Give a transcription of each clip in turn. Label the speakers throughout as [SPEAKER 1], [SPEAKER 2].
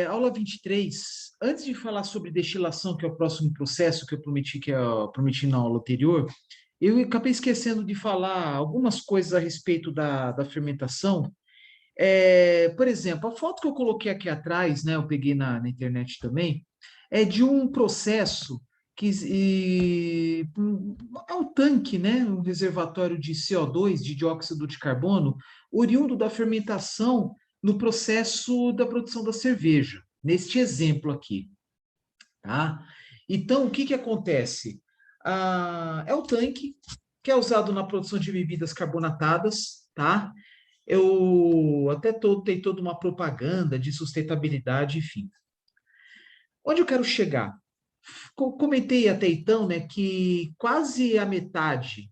[SPEAKER 1] Aula 23. Antes de falar sobre destilação, que é o próximo processo que eu prometi na aula anterior, eu acabei esquecendo de falar algumas coisas a respeito da fermentação. Por exemplo, a foto que eu coloquei aqui atrás, né, eu peguei na internet também, é de um processo é um tanque, né, um reservatório de CO2, de dióxido de carbono, oriundo da fermentação no processo da produção da cerveja, neste exemplo aqui, tá? Então, o que que acontece? É o tanque que é usado na produção de bebidas carbonatadas, tá? Eu até tem toda uma propaganda de sustentabilidade, enfim. Onde eu quero chegar? Comentei até então, né, que quase a metade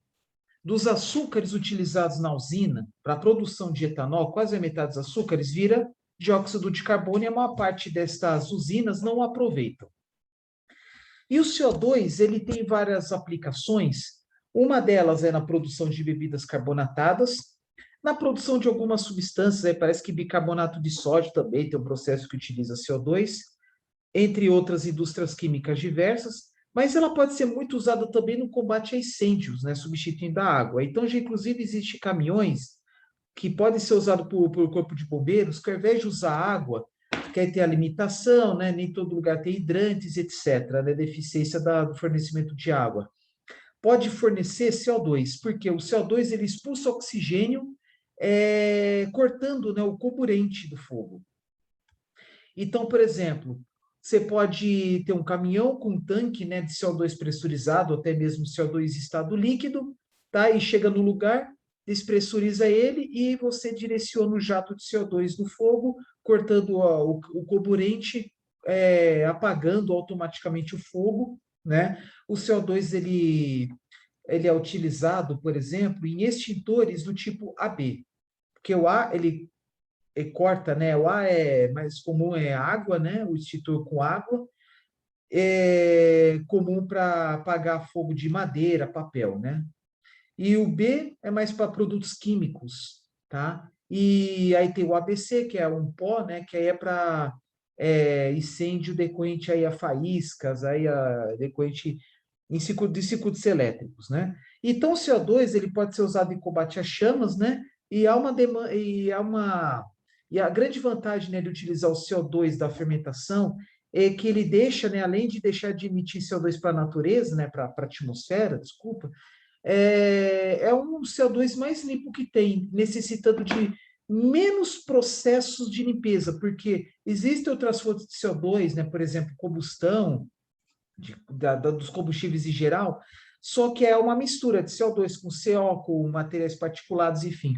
[SPEAKER 1] dos açúcares utilizados na usina para a produção de etanol, quase a metade dos açúcares vira dióxido de carbono e a maior parte destas usinas não o aproveitam. E o CO2, ele tem várias aplicações. Uma delas é na produção de bebidas carbonatadas, na produção de algumas substâncias, parece que bicarbonato de sódio também tem um processo que utiliza CO2, entre outras indústrias químicas diversas, mas ela pode ser muito usada também no combate a incêndios, né, substituindo a água. Então, já inclusive existem caminhões que podem ser usados por corpo de bombeiros, que ao invés de usar água, quer ter a limitação, né, nem todo lugar tem hidrantes, etc., né, deficiência do fornecimento de água. Pode fornecer CO2, porque o CO2 ele expulsa oxigênio, cortando, né, o comburente do fogo. Então, por exemplo, você pode ter um caminhão com um tanque, né, de CO2 pressurizado, até mesmo CO2 em estado líquido, tá? E chega no lugar, despressuriza ele e você direciona o jato de CO2 no fogo, cortando o comburente, apagando automaticamente o fogo, né? O CO2 ele é utilizado, por exemplo, em extintores do tipo AB, porque o A ele corta, né? O A é mais comum, é água, né? O extintor com água. É comum para apagar fogo de madeira, papel, né? E o B é mais para produtos químicos, tá? E aí tem o ABC, que é um pó, né? Que aí é para incêndio decorrente aí a faíscas, aí a decorrente de circuitos elétricos, né? Então o CO2 ele pode ser usado em combate a chamas, né? E a grande vantagem, né, de utilizar o CO2 da fermentação é que ele deixa, né, além de deixar de emitir CO2 para a natureza, né, para a atmosfera, desculpa, é um CO2 mais limpo que tem, necessitando de menos processos de limpeza, porque existem outras fontes de CO2, né, por exemplo, combustão dos combustíveis em geral, só que é uma mistura de CO2 com CO, com materiais particulados, enfim.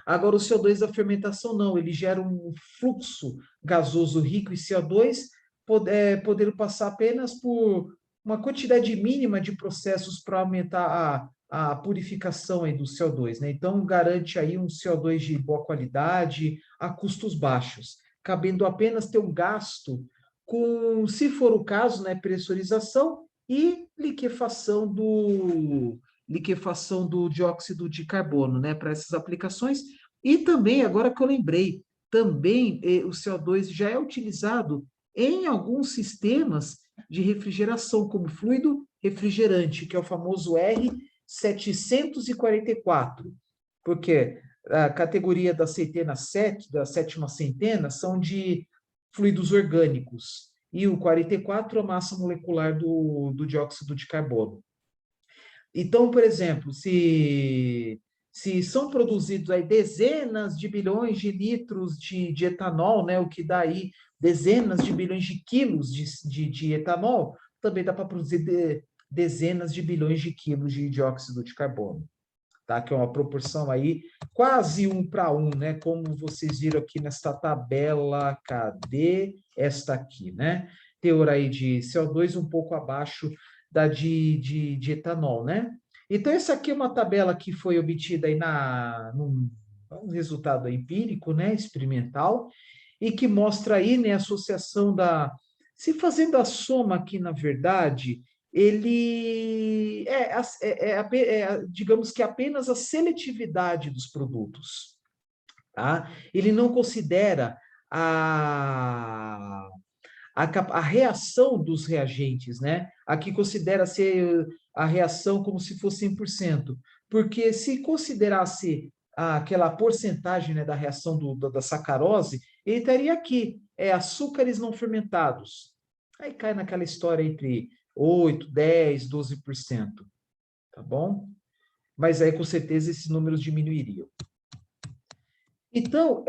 [SPEAKER 1] Agora, o CO2 da fermentação não, ele gera um fluxo gasoso rico em CO2, podendo passar apenas por uma quantidade mínima de processos para aumentar a purificação aí do CO2, né? Então, garante aí um CO2 de boa qualidade, a custos baixos, cabendo apenas ter um gasto com, se for o caso, né, pressurização e liquefação do dióxido de carbono, né, para essas aplicações. E também, agora que eu lembrei, também o CO2 já é utilizado em alguns sistemas de refrigeração, como fluido refrigerante, que é o famoso R744, porque a categoria da centena 7, da sétima centena, são de fluidos orgânicos, e o 44 a massa molecular do dióxido de carbono. Então, por exemplo, se são produzidos aí dezenas de bilhões de litros de etanol, né, o que dá aí dezenas de bilhões de quilos de etanol, também dá para produzir dezenas de bilhões de quilos de dióxido de carbono, tá? Que é uma proporção aí quase 1 para 1, né? Como vocês viram aqui nesta tabela, cadê esta aqui, né? Teor aí de CO2 um pouco abaixo da de etanol, né? Então, essa aqui é uma tabela que foi obtida aí num resultado empírico, né? Experimental, e que mostra aí, né, a associação se fazendo a soma aqui, na verdade, ele digamos que apenas a seletividade dos produtos, tá? Ele não considera a, a reação dos reagentes, né? Aqui considera-se a reação como se fosse 100%, porque se considerasse aquela porcentagem, né, da reação da sacarose, ele estaria aqui, açúcares não fermentados. Aí cai naquela história entre 8, 10, 12%, tá bom? Mas aí com certeza esses números diminuiriam. Então,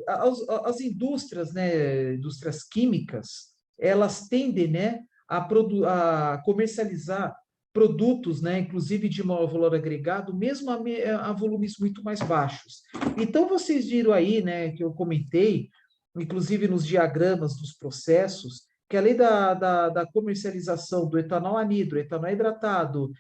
[SPEAKER 1] as indústrias, né, indústrias químicas, elas tendem, né, a comercializar produtos, né, inclusive de maior valor agregado, mesmo a volumes muito mais baixos. Então, vocês viram aí, né, que eu comentei, inclusive nos diagramas dos processos, que além da comercialização do etanol anidro, etanol hidratado,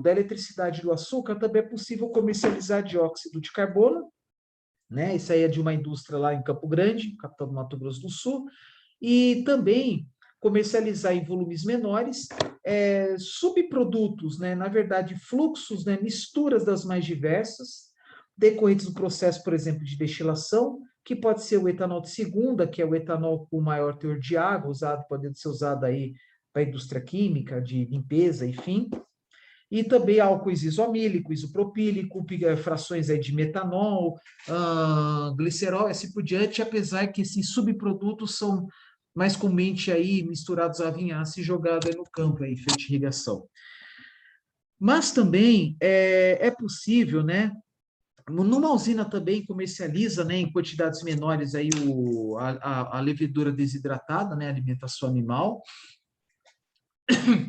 [SPEAKER 1] da eletricidade do açúcar, também é possível comercializar dióxido de carbono, né? Isso aí é de uma indústria lá em Campo Grande, capital do Mato Grosso do Sul, e também comercializar em volumes menores subprodutos, né? Na verdade, fluxos, né? Misturas das mais diversas, decorrentes do processo, por exemplo, de destilação, que pode ser o etanol de segunda, que é o etanol com maior teor de água, podendo ser usado aí para a indústria química, de limpeza, enfim, e também álcoois isomílico, isopropílico, frações aí de metanol, glicerol, e assim por diante, apesar que esses subprodutos são mais comumente aí misturados à vinhaça e jogados aí no campo, aí, feito de irrigação. Mas também é possível, né? Numa usina também comercializa, né, em quantidades menores aí a levedura desidratada, né, alimentação animal,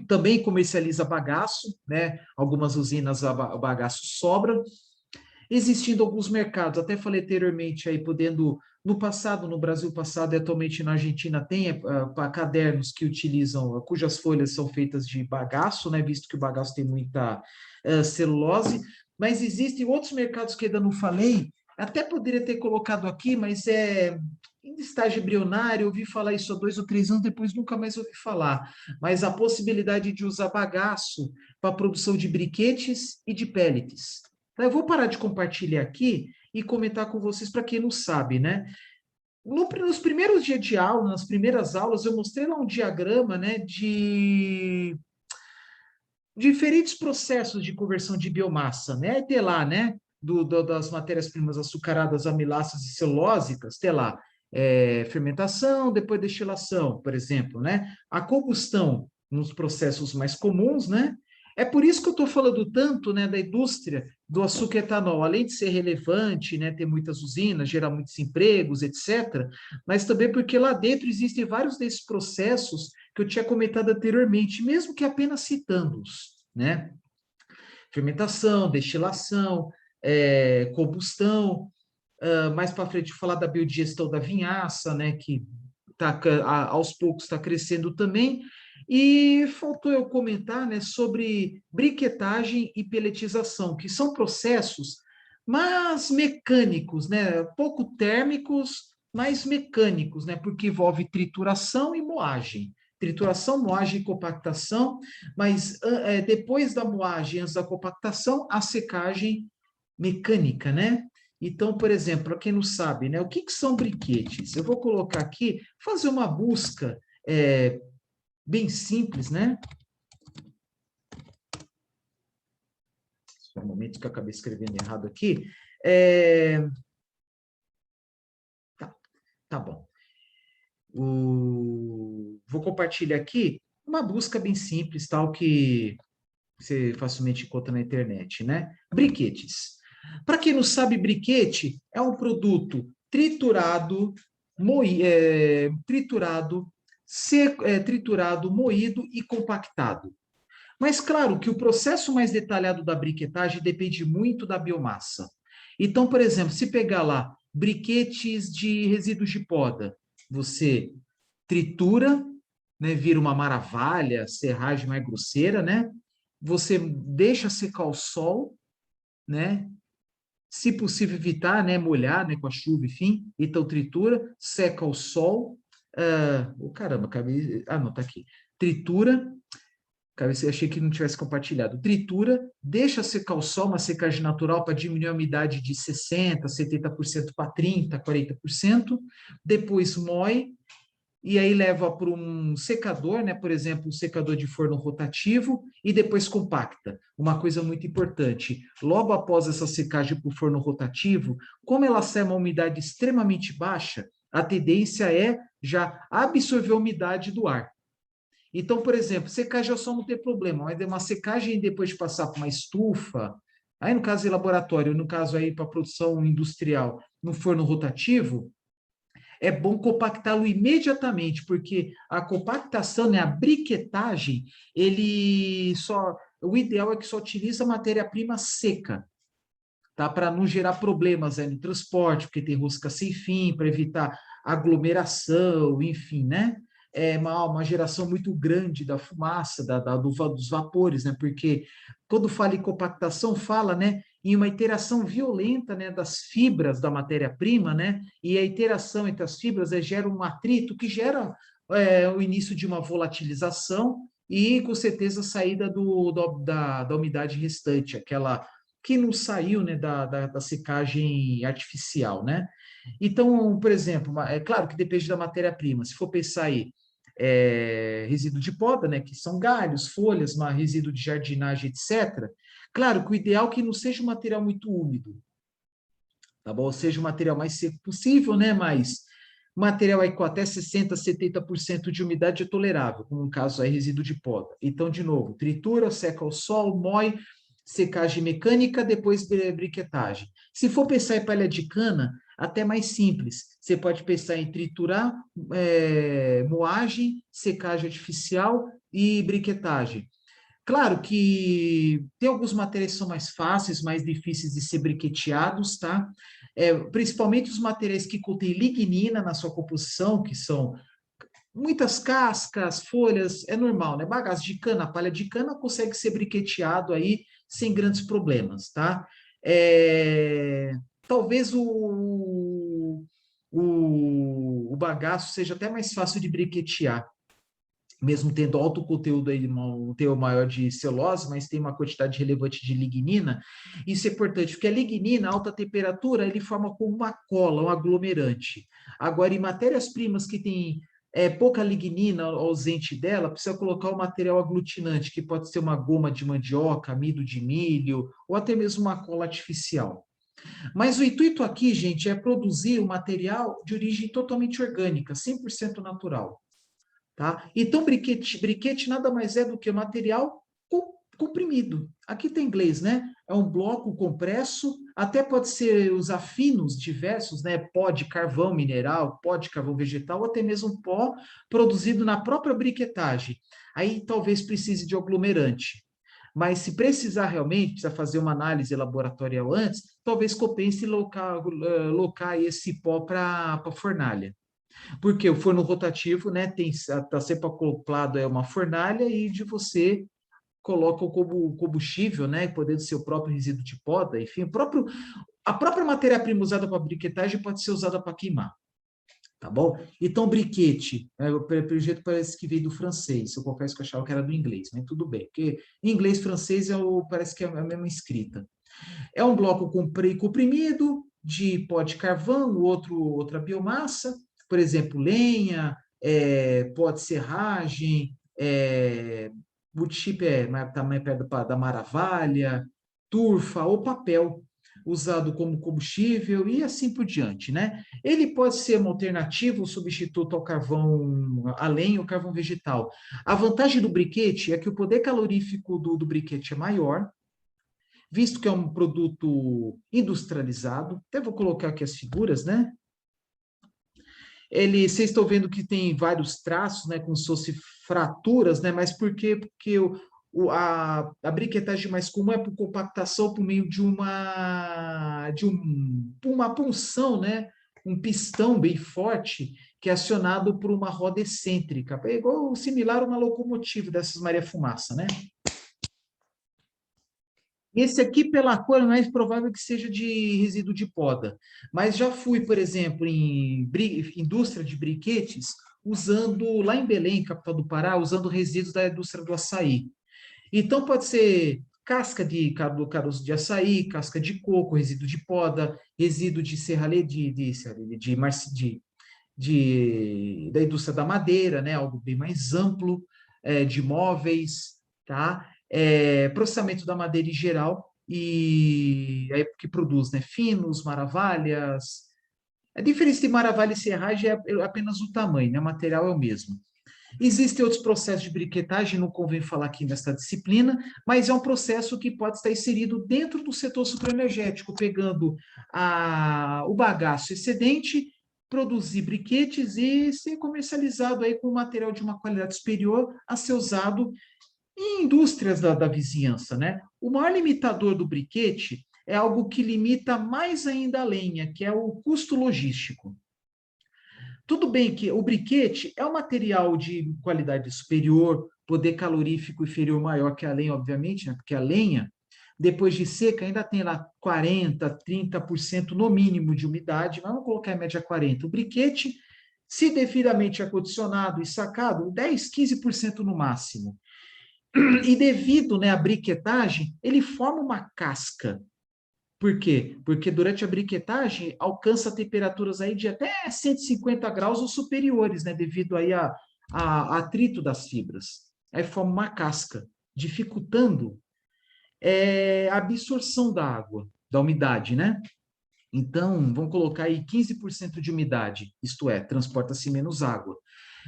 [SPEAKER 1] também comercializa bagaço, né? Algumas usinas o bagaço sobra. Existindo alguns mercados, até falei anteriormente aí, podendo, no passado, no Brasil passado e atualmente na Argentina, tem cadernos que utilizam, cujas folhas são feitas de bagaço, né? Visto que o bagaço tem muita celulose, mas existem outros mercados que ainda não falei, até poderia ter colocado aqui, mas em estágio embrionário, eu ouvi falar isso há 2 ou 3 anos, depois nunca mais ouvi falar. Mas a possibilidade de usar bagaço para a produção de briquetes e de pellets. Eu vou parar de compartilhar aqui e comentar com vocês para quem não sabe, né? Nos primeiros dias de aula, nas primeiras aulas, eu mostrei lá um diagrama, né, de diferentes processos de conversão de biomassa, né? Tem lá, né, das matérias-primas açucaradas, amiláceas e celulósicas, tem lá fermentação, depois destilação, por exemplo, né? A combustão nos processos mais comuns, né? É por isso que eu estou falando tanto, né, da indústria do açúcar etanol, além de ser relevante, né, ter muitas usinas, gerar muitos empregos, etc., mas também porque lá dentro existem vários desses processos que eu tinha comentado anteriormente, mesmo que apenas citando-os, né? Fermentação, destilação, combustão, mais para frente falar da biodigestão da vinhaça, né, que aos poucos está crescendo também, e faltou eu comentar, né, sobre briquetagem e pelletização, que são processos mais mecânicos, né, pouco térmicos, mas mecânicos, né, porque envolve trituração e moagem. Trituração, moagem e compactação, mas depois da moagem, antes da compactação, a secagem mecânica, né? Então, por exemplo, para quem não sabe, né, o que são briquetes? Eu vou colocar aqui, fazer uma busca bem simples, né? Só um momento que eu acabei escrevendo errado aqui. Tá bom. Vou compartilhar aqui uma busca bem simples, tal, que você facilmente encontra na internet, né? Briquetes. Para quem não sabe, briquete é um produto triturado, triturado, moído e compactado. Mas claro que o processo mais detalhado da briquetagem depende muito da biomassa. Então, por exemplo, se pegar lá briquetes de resíduos de poda, você tritura, né, vira uma maravilha, serragem mais grosseira, né? Você deixa secar ao sol, né? Se possível evitar, né, molhar, né, com a chuva, enfim. Então tritura, seca ao sol. Caramba, acabei. Ah, não, tá aqui. Tritura, Cara, eu achei que não tivesse compartilhado. Tritura, deixa secar o sol, uma secagem natural para diminuir a umidade de 60%, 70% para 30%, 40%. Depois moe, e aí leva para um secador, né? Por exemplo, um secador de forno rotativo, e depois compacta. Uma coisa muito importante, logo após essa secagem para o forno rotativo, como ela sai uma umidade extremamente baixa, a tendência é já absorver a umidade do ar. Então, por exemplo, secagem ao sol não tem problema, mas uma secagem depois de passar por uma estufa, aí no caso de laboratório, no caso aí para produção industrial, no forno rotativo, é bom compactá-lo imediatamente, porque a compactação, né, a briquetagem, o ideal é que só utiliza matéria-prima seca, tá? Para não gerar problemas aí no transporte, porque tem rosca sem fim, para evitar aglomeração, enfim, né? É uma geração muito grande da fumaça, dos vapores, né? Porque quando fala em compactação, fala, né, em uma interação violenta, né, das fibras da matéria-prima, né? E a interação entre as fibras gera um atrito que gera o início de uma volatilização e, com certeza, a saída da umidade restante, aquela que não saiu, né, da secagem artificial, né? Então, por exemplo, é claro que depende da matéria-prima. Se for pensar aí, resíduo de poda, né, que são galhos, folhas, resíduo de jardinagem, etc. Claro que o ideal é que não seja um material muito úmido, tá bom? Ou seja, o material mais seco possível, né? Mas material aí com até 60%, 70% de umidade é tolerável, como no caso aí resíduo de poda. Então, de novo, tritura, seca ao sol, moe, secagem mecânica, depois briquetagem. Se for pensar em palha de cana, até mais simples. Você pode pensar em triturar, moagem, secagem artificial e briquetagem. Claro que tem alguns materiais que são mais fáceis, mais difíceis de ser briqueteados, tá? Principalmente os materiais que contêm lignina na sua composição, que são muitas cascas, folhas, é normal, né? Bagaço de cana, palha de cana consegue ser briqueteado aí sem grandes problemas, tá? É, talvez o bagaço seja até mais fácil de briquetear, mesmo tendo alto conteúdo aí, um teor maior de celulose, mas tem uma quantidade relevante de lignina. Isso é importante, porque a lignina, a alta temperatura, ele forma como uma cola, um aglomerante. Agora, em matérias-primas que têm pouca lignina ausente dela, precisa colocar o material aglutinante, que pode ser uma goma de mandioca, amido de milho, ou até mesmo uma cola artificial. Mas o intuito aqui, gente, é produzir um material de origem totalmente orgânica, 100% natural. Tá? Então, briquete nada mais é do que material comprimido. Aqui tem inglês, né? É um bloco compresso, até pode ser usar finos diversos, né? Pó de carvão mineral, pó de carvão vegetal, ou até mesmo pó produzido na própria briquetagem. Aí talvez precise de aglomerante. Mas se precisar realmente, precisa fazer uma análise laboratorial antes, talvez compense locar esse pó para a fornalha. Porque o forno rotativo, né, tá sempre acoplado a uma fornalha e de você coloca o combustível, né, podendo ser o próprio resíduo de poda, enfim, a própria matéria-prima usada para briquetagem pode ser usada para queimar, tá bom? Então, briquete, pelo jeito parece que veio do francês, eu confesso que eu achava que era do inglês, mas tudo bem, porque em inglês e francês parece que é a mesma escrita. É um bloco comprimido de pó de carvão, outra biomassa, por exemplo, lenha, pó de serragem, wood chip tamanho perto da maravalha, turfa ou papel usado como combustível e assim por diante, né? Ele pode ser uma alternativa, um substituto ao carvão, a lenha ou carvão vegetal. A vantagem do briquete é que o poder calorífico do briquete é maior, visto que é um produto industrializado. Até vou colocar aqui as figuras, né? Vocês estão vendo que tem vários traços, né, como se fossem fraturas, né? Mas por quê? Porque a briquetagem mais comum é por compactação por meio de uma punção, né? Um pistão bem forte que é acionado por uma roda excêntrica. É igual, similar a uma locomotiva dessas Maria Fumaça, né? Esse aqui, pela cor, é mais provável que seja de resíduo de poda. Mas já fui, por exemplo, em indústria de briquetes, usando, lá em Belém, capital do Pará, usando resíduos da indústria do açaí. Então, pode ser casca de caroço de açaí, casca de coco, resíduo de poda, resíduo de serralhe, da indústria da madeira, né? Algo bem mais amplo, de móveis, tá? Processamento da madeira em geral, e aí que produz, né? Finos, maravalhas. A diferença de maravalha e serragem é apenas o tamanho, né? O material é o mesmo. Existem outros processos de briquetagem, não convém falar aqui nesta disciplina, mas é um processo que pode estar inserido dentro do setor superenergético, pegando o bagaço excedente, produzir briquetes e ser comercializado aí com material de uma qualidade superior a ser usado em indústrias da vizinhança, né? O maior limitador do briquete é algo que limita mais ainda a lenha, que é o custo logístico. Tudo bem que o briquete é um material de qualidade superior, poder calorífico inferior maior que a lenha, obviamente, né? Porque a lenha, depois de seca, ainda tem lá 40, 30% no mínimo de umidade, mas vamos colocar em média 40%. O briquete, se devidamente acondicionado e sacado, 10, 15% no máximo. E devido, né, à briquetagem, ele forma uma casca. Por quê? Porque durante a briquetagem alcança temperaturas aí de até 150 graus ou superiores, né? Devido aí a atrito das fibras. Aí forma uma casca, dificultando a absorção da água, da umidade, né? Então, vamos colocar aí 15% de umidade, isto é, transporta-se menos água.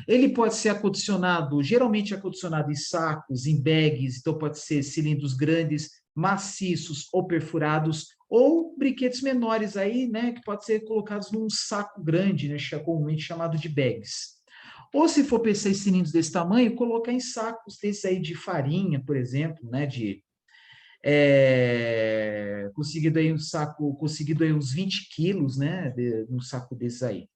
[SPEAKER 1] Ele pode ser acondicionado, geralmente acondicionado em sacos, em bags, então pode ser cilindros grandes, maciços ou perfurados, ou briquetes menores aí, né, que pode ser colocados num saco grande, né, comumente chamado de bags. Ou se for pensar em cilindros desse tamanho, colocar em sacos desses aí de farinha, por exemplo, né, conseguido aí um saco, conseguido aí uns 20 quilos, né, um saco desses aí.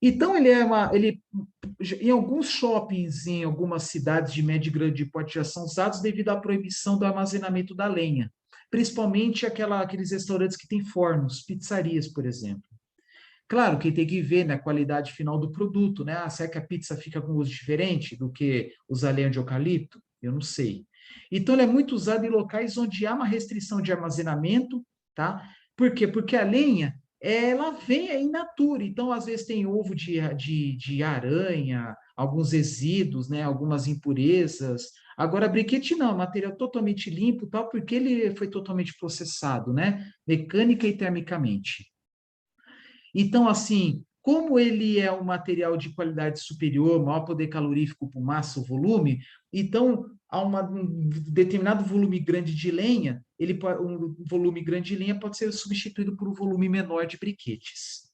[SPEAKER 1] Então, em alguns shoppings, em algumas cidades de médio e grande porte já são usados devido à proibição do armazenamento da lenha, principalmente aqueles restaurantes que têm fornos, pizzarias, por exemplo. Claro que tem que ver na qualidade final do produto, né? Será que a pizza fica com gosto diferente do que usar lenha de eucalipto? Eu não sei. Então, ele é muito usado em locais onde há uma restrição de armazenamento, tá? Por quê? Porque a lenha, ela vem in natura, então, às vezes, tem ovo de aranha, alguns resíduos, né? Algumas impurezas. Agora, briquete não, material totalmente limpo, tal, porque ele foi totalmente processado, né? Mecânica e termicamente. Então, assim, como ele é um material de qualidade superior, maior poder calorífico por massa ou volume, então, um determinado volume grande de lenha, um volume grande de lenha pode ser substituído por um volume menor de briquetes.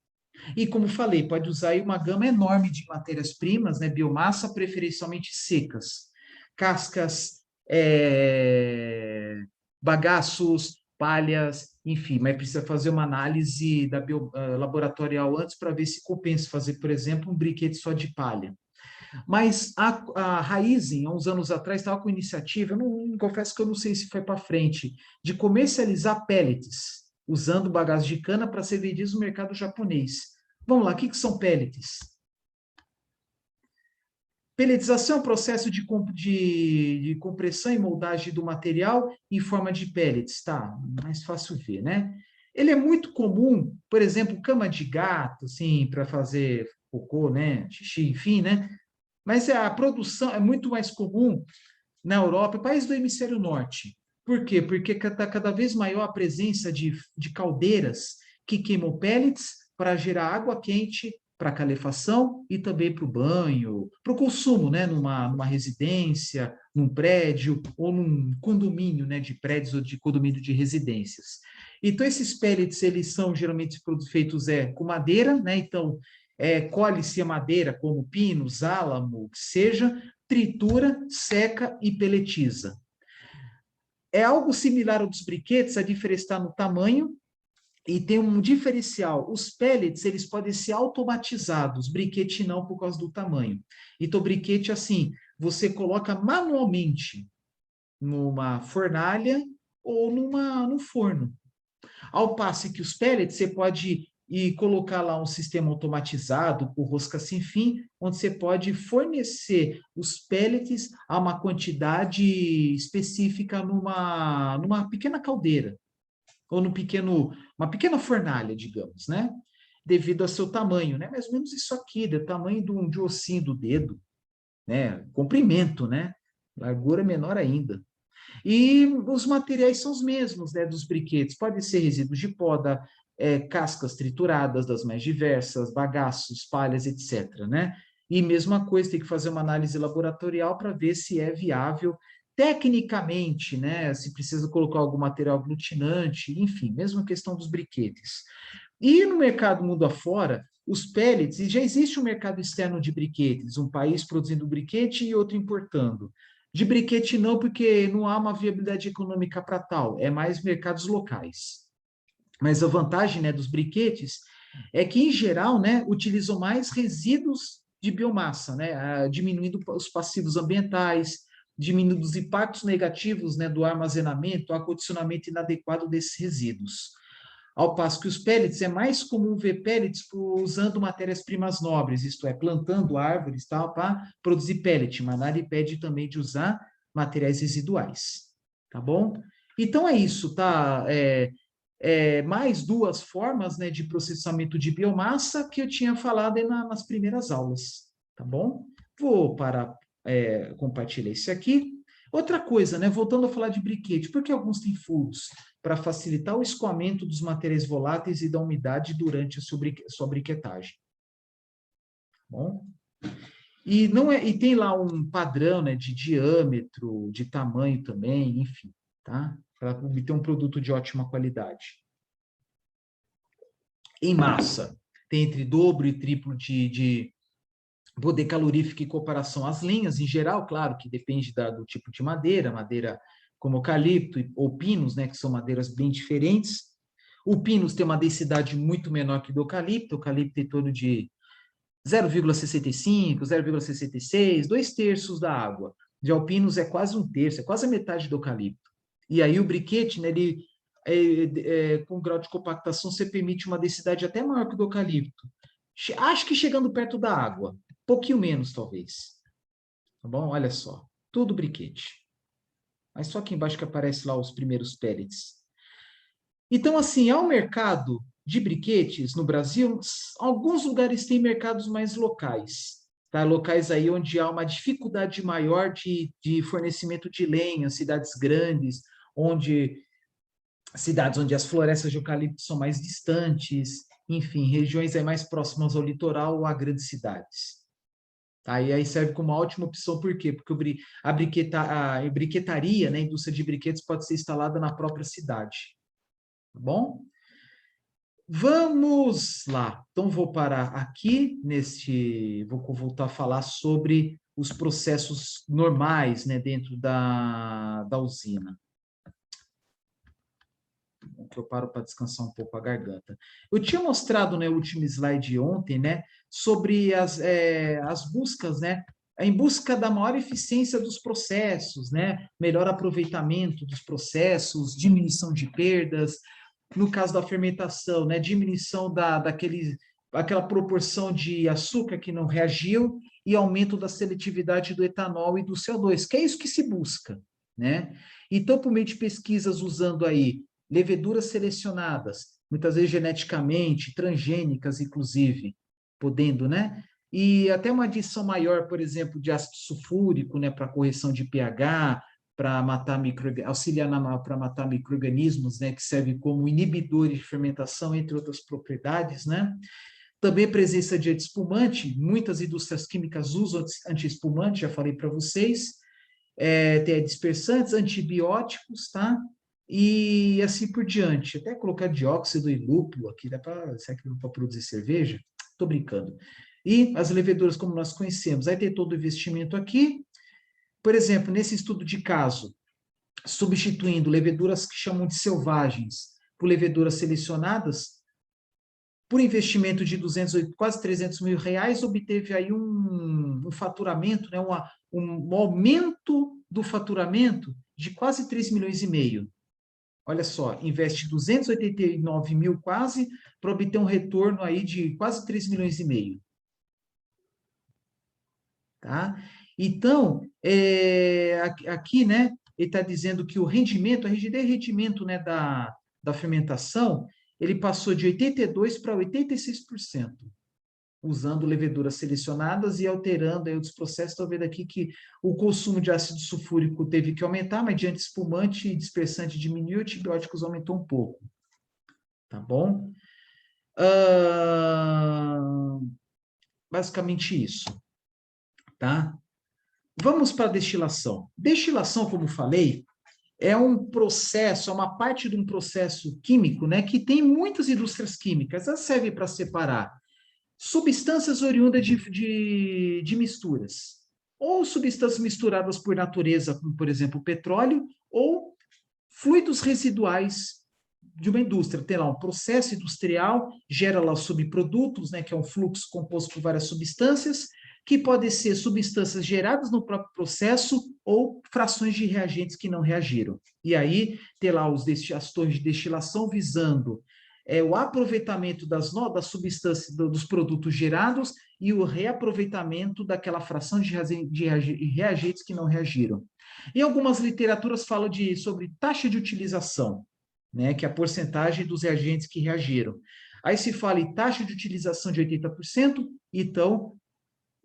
[SPEAKER 1] E, como falei, pode usar aí uma gama enorme de matérias-primas, né, biomassa, preferencialmente secas, cascas, bagaços, palhas, enfim, mas precisa fazer uma análise laboratorial antes para ver se compensa fazer, por exemplo, um briquete só de palha. Mas a Raizen, há uns anos atrás, estava com iniciativa, eu não confesso que eu não sei se foi para frente, de comercializar pellets, usando bagaço de cana para ser vendidos no mercado japonês. Vamos lá, o que são pellets? Pelletização é um processo de compressão e moldagem do material em forma de pellets, tá? Mais fácil ver, né? Ele é muito comum, por exemplo, cama de gato, assim, para fazer cocô, né? Xixi, enfim, né? Mas a produção é muito mais comum na Europa, país do hemisfério norte. Por quê? Porque está cada vez maior a presença de caldeiras que queimam pellets para gerar água quente para calefação e também para o banho, para o consumo, né, numa residência, num prédio ou num condomínio, né, de prédios ou de condomínio de residências. Então, esses pellets, eles são geralmente feitos com madeira, né, então, colhe-se a madeira, como pinos, álamo, que seja, tritura, seca e peletiza. É algo similar ao dos briquetes, a diferença está no tamanho e tem um diferencial. Os pellets, eles podem ser automatizados, briquete não por causa do tamanho. Então, briquete, assim, você coloca manualmente numa fornalha ou num forno. Ao passo que os pellets, você pode e colocar lá um sistema automatizado com rosca sem fim, onde você pode fornecer os pellets a uma quantidade específica numa pequena caldeira, ou uma pequena fornalha, digamos, né? Devido ao seu tamanho, né? Mais ou menos isso aqui, do tamanho de um ossinho do dedo, né? Comprimento, né? Largura menor ainda. E os materiais são os mesmos, né, dos briquetes. Podem ser resíduos de poda, cascas trituradas das mais diversas, bagaços, palhas, etc., né? E mesma coisa, tem que fazer uma análise laboratorial para ver se é viável tecnicamente, né? Se precisa colocar algum material aglutinante, enfim, mesma questão dos briquetes. E no mercado mundo afora, os pellets, e já existe um mercado externo de briquetes, um país produzindo briquete e outro importando. De briquete não, porque não há uma viabilidade econômica para tal, é mais mercados locais. Mas a vantagem, né, dos briquetes é que, em geral, né, utilizam mais resíduos de biomassa, né, diminuindo os passivos ambientais, diminuindo os impactos negativos, né, do armazenamento, acondicionamento inadequado desses resíduos. Ao passo que os pellets, é mais comum ver pellets usando matérias-primas nobres, isto é, plantando árvores tal, para produzir pellet, mas nada impede também de usar materiais residuais, tá bom? Então é isso, tá? Mais duas formas, né, de processamento de biomassa que eu tinha falado nas primeiras aulas, tá bom? Vou compartilhar isso aqui. Outra coisa, né, voltando a falar de briquete, por que alguns têm furos? Para facilitar o escoamento dos materiais voláteis e da umidade durante a sua briquetagem. Bom? E tem lá um padrão, né, de diâmetro, de tamanho também, enfim, tá? Para obter um produto de ótima qualidade. Em massa, tem entre dobro e triplo de poder calorífico em comparação às linhas, em geral, claro, que depende do tipo de madeira como eucalipto ou pinos, né, que são madeiras bem diferentes. O pinus tem uma densidade muito menor que o eucalipto tem em torno de 0,65, 0,66, 2/3 da água. Já o pinus é quase um terço, é quase a metade do eucalipto. E aí o briquete, né, ele, com grau de compactação, você permite uma densidade até maior que o do eucalipto. Acho que chegando perto da água, pouquinho menos, talvez. Tá bom? Olha só, tudo briquete. Mas só aqui embaixo que aparece lá os primeiros pellets. Então, assim, há um mercado de briquetes no Brasil, alguns lugares têm mercados mais locais, tá? Locais aí onde há uma dificuldade maior de fornecimento de lenha, cidades grandes, cidades onde as florestas de eucalipto são mais distantes, enfim, regiões aí mais próximas ao litoral ou a grandes cidades. Tá? E aí serve como uma ótima opção, por quê? Porque a briquetaria, né, a indústria de briquetes pode ser instalada na própria cidade. Tá bom? Vamos lá. Então, vou parar aqui vou voltar a falar sobre os processos normais, né, dentro da usina. Que eu paro para descansar um pouco a garganta. Eu tinha mostrado, né, no último slide ontem, né, sobre as buscas, né, em busca da maior eficiência dos processos, né, melhor aproveitamento dos processos, diminuição de perdas, no caso da fermentação, né, diminuição aquela proporção de açúcar que não reagiu e aumento da seletividade do etanol e do CO2, que é isso que se busca, né? Então, por meio de pesquisas usando aí leveduras selecionadas, muitas vezes geneticamente, transgênicas, inclusive, podendo, né? E até uma adição maior, por exemplo, de ácido sulfúrico, né, para correção de pH, para matar auxiliar para matar micro-organismos, né, que serve como inibidores de fermentação, entre outras propriedades, né? Também presença de antiespumante, muitas indústrias químicas usam antiespumante, já falei para vocês, tem dispersantes, antibióticos, tá? E assim por diante. Até colocar dióxido e lúpulo aqui, será que dá para produzir cerveja? Estou brincando. E as leveduras como nós conhecemos, aí tem todo o investimento aqui. Por exemplo, nesse estudo de caso, substituindo leveduras que chamam de selvagens por leveduras selecionadas, por investimento de 200, quase 300 mil reais, obteve aí um faturamento, né, um aumento do faturamento de quase 3,5 milhões. olha só, investe 289 mil quase para obter um retorno aí de quase 3 milhões e meio. Tá? Então, aqui, né, ele está dizendo que o rendimento, a rendimento, né, da fermentação, ele passou de 82% para 86%, usando leveduras selecionadas e alterando aí os processos. Estou vendo aqui que o consumo de ácido sulfúrico teve que aumentar, mas diante espumante e dispersante diminuiu, antibióticos aumentou um pouco. Tá bom? Basicamente isso, tá? Vamos para a destilação. Destilação, como falei, é um processo, é uma parte de um processo químico, né, que tem muitas indústrias químicas. Ela serve para separar substâncias oriundas de misturas, ou substâncias misturadas por natureza, como, por exemplo, petróleo, ou fluidos residuais de uma indústria. Tem lá um processo industrial, gera lá subprodutos, né, que é um fluxo composto por várias substâncias, que podem ser substâncias geradas no próprio processo ou frações de reagentes que não reagiram. E aí, tem lá as torres de destilação visando o aproveitamento das substâncias, dos produtos gerados e o reaproveitamento daquela fração de reagentes que não reagiram. Em algumas literaturas falam sobre taxa de utilização, né, que é a porcentagem dos reagentes que reagiram. Aí se fala em taxa de utilização de 80%, então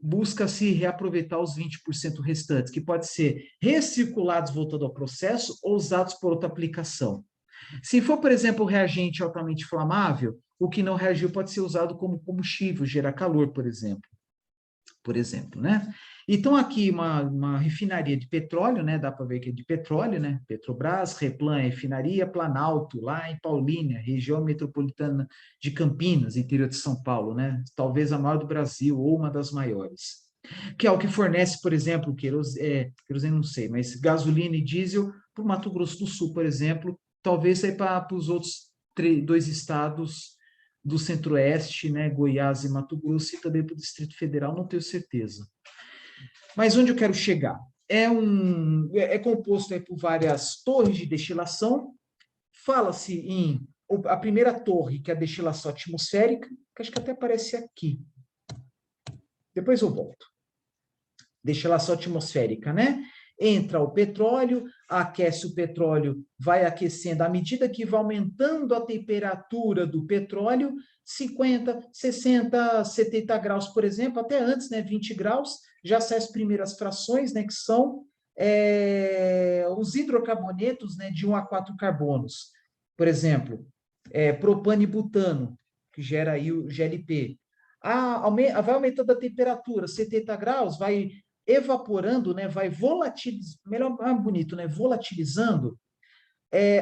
[SPEAKER 1] busca-se reaproveitar os 20% restantes, que pode ser recirculados voltando ao processo ou usados por outra aplicação. Se for, por exemplo, um reagente altamente inflamável, o que não reagiu pode ser usado como combustível, gerar calor, por exemplo, né? Então, aqui uma refinaria de petróleo, né? Dá para ver que é de petróleo, né? Petrobras, Replan, refinaria Planalto, lá em Paulínia, região metropolitana de Campinas, interior de São Paulo, né? Talvez a maior do Brasil ou uma das maiores. Que é o que fornece, por exemplo, querosene não sei, mas gasolina e diesel para o Mato Grosso do Sul, por exemplo, talvez aí para os outros dois estados do Centro-Oeste, né, Goiás e Mato Grosso, e também para o Distrito Federal, não tenho certeza. Mas onde eu quero chegar? É composto aí por várias torres de destilação. Fala-se em a primeira torre, que é a destilação atmosférica, que acho que até aparece aqui. Depois eu volto. Destilação atmosférica, né? Entra o petróleo, aquece o petróleo, vai aquecendo. À medida que vai aumentando a temperatura do petróleo, 50, 60, 70 graus, por exemplo, até antes, né, 20 graus, já saem as primeiras frações, né, que são os hidrocarbonetos, né, de 1 a 4 carbonos. Por exemplo, propano e butano, que gera aí o GLP. Vai aumentando a temperatura, 70 graus, vai evaporando, né, vai volatilizando, melhor, bonito, né, volatilizando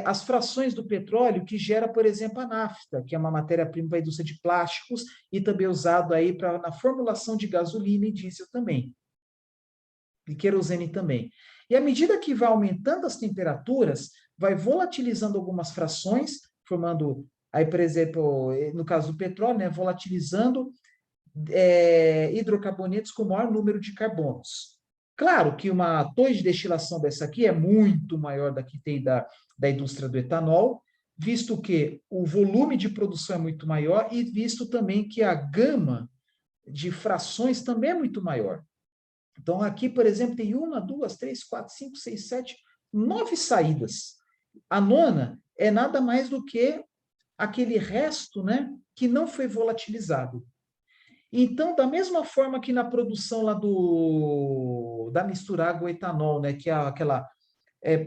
[SPEAKER 1] as frações do petróleo que gera, por exemplo, a nafta, que é uma matéria-prima para a indústria de plásticos e também usado aí na formulação de gasolina e diesel também, e querosene também. E à medida que vai aumentando as temperaturas, vai volatilizando algumas frações, formando, aí, por exemplo, no caso do petróleo, né, volatilizando hidrocarbonetos com maior número de carbonos. Claro que uma torre de destilação dessa aqui é muito maior da que tem da indústria do etanol, visto que o volume de produção é muito maior e visto também que a gama de frações também é muito maior. Então, aqui, por exemplo, tem 1, 2, 3, 4, 5, 6, 7, 9 saídas. A nona é nada mais do que aquele resto, né, que não foi volatilizado. Então, da mesma forma que na produção lá da mistura água-etanol, né, que é aquela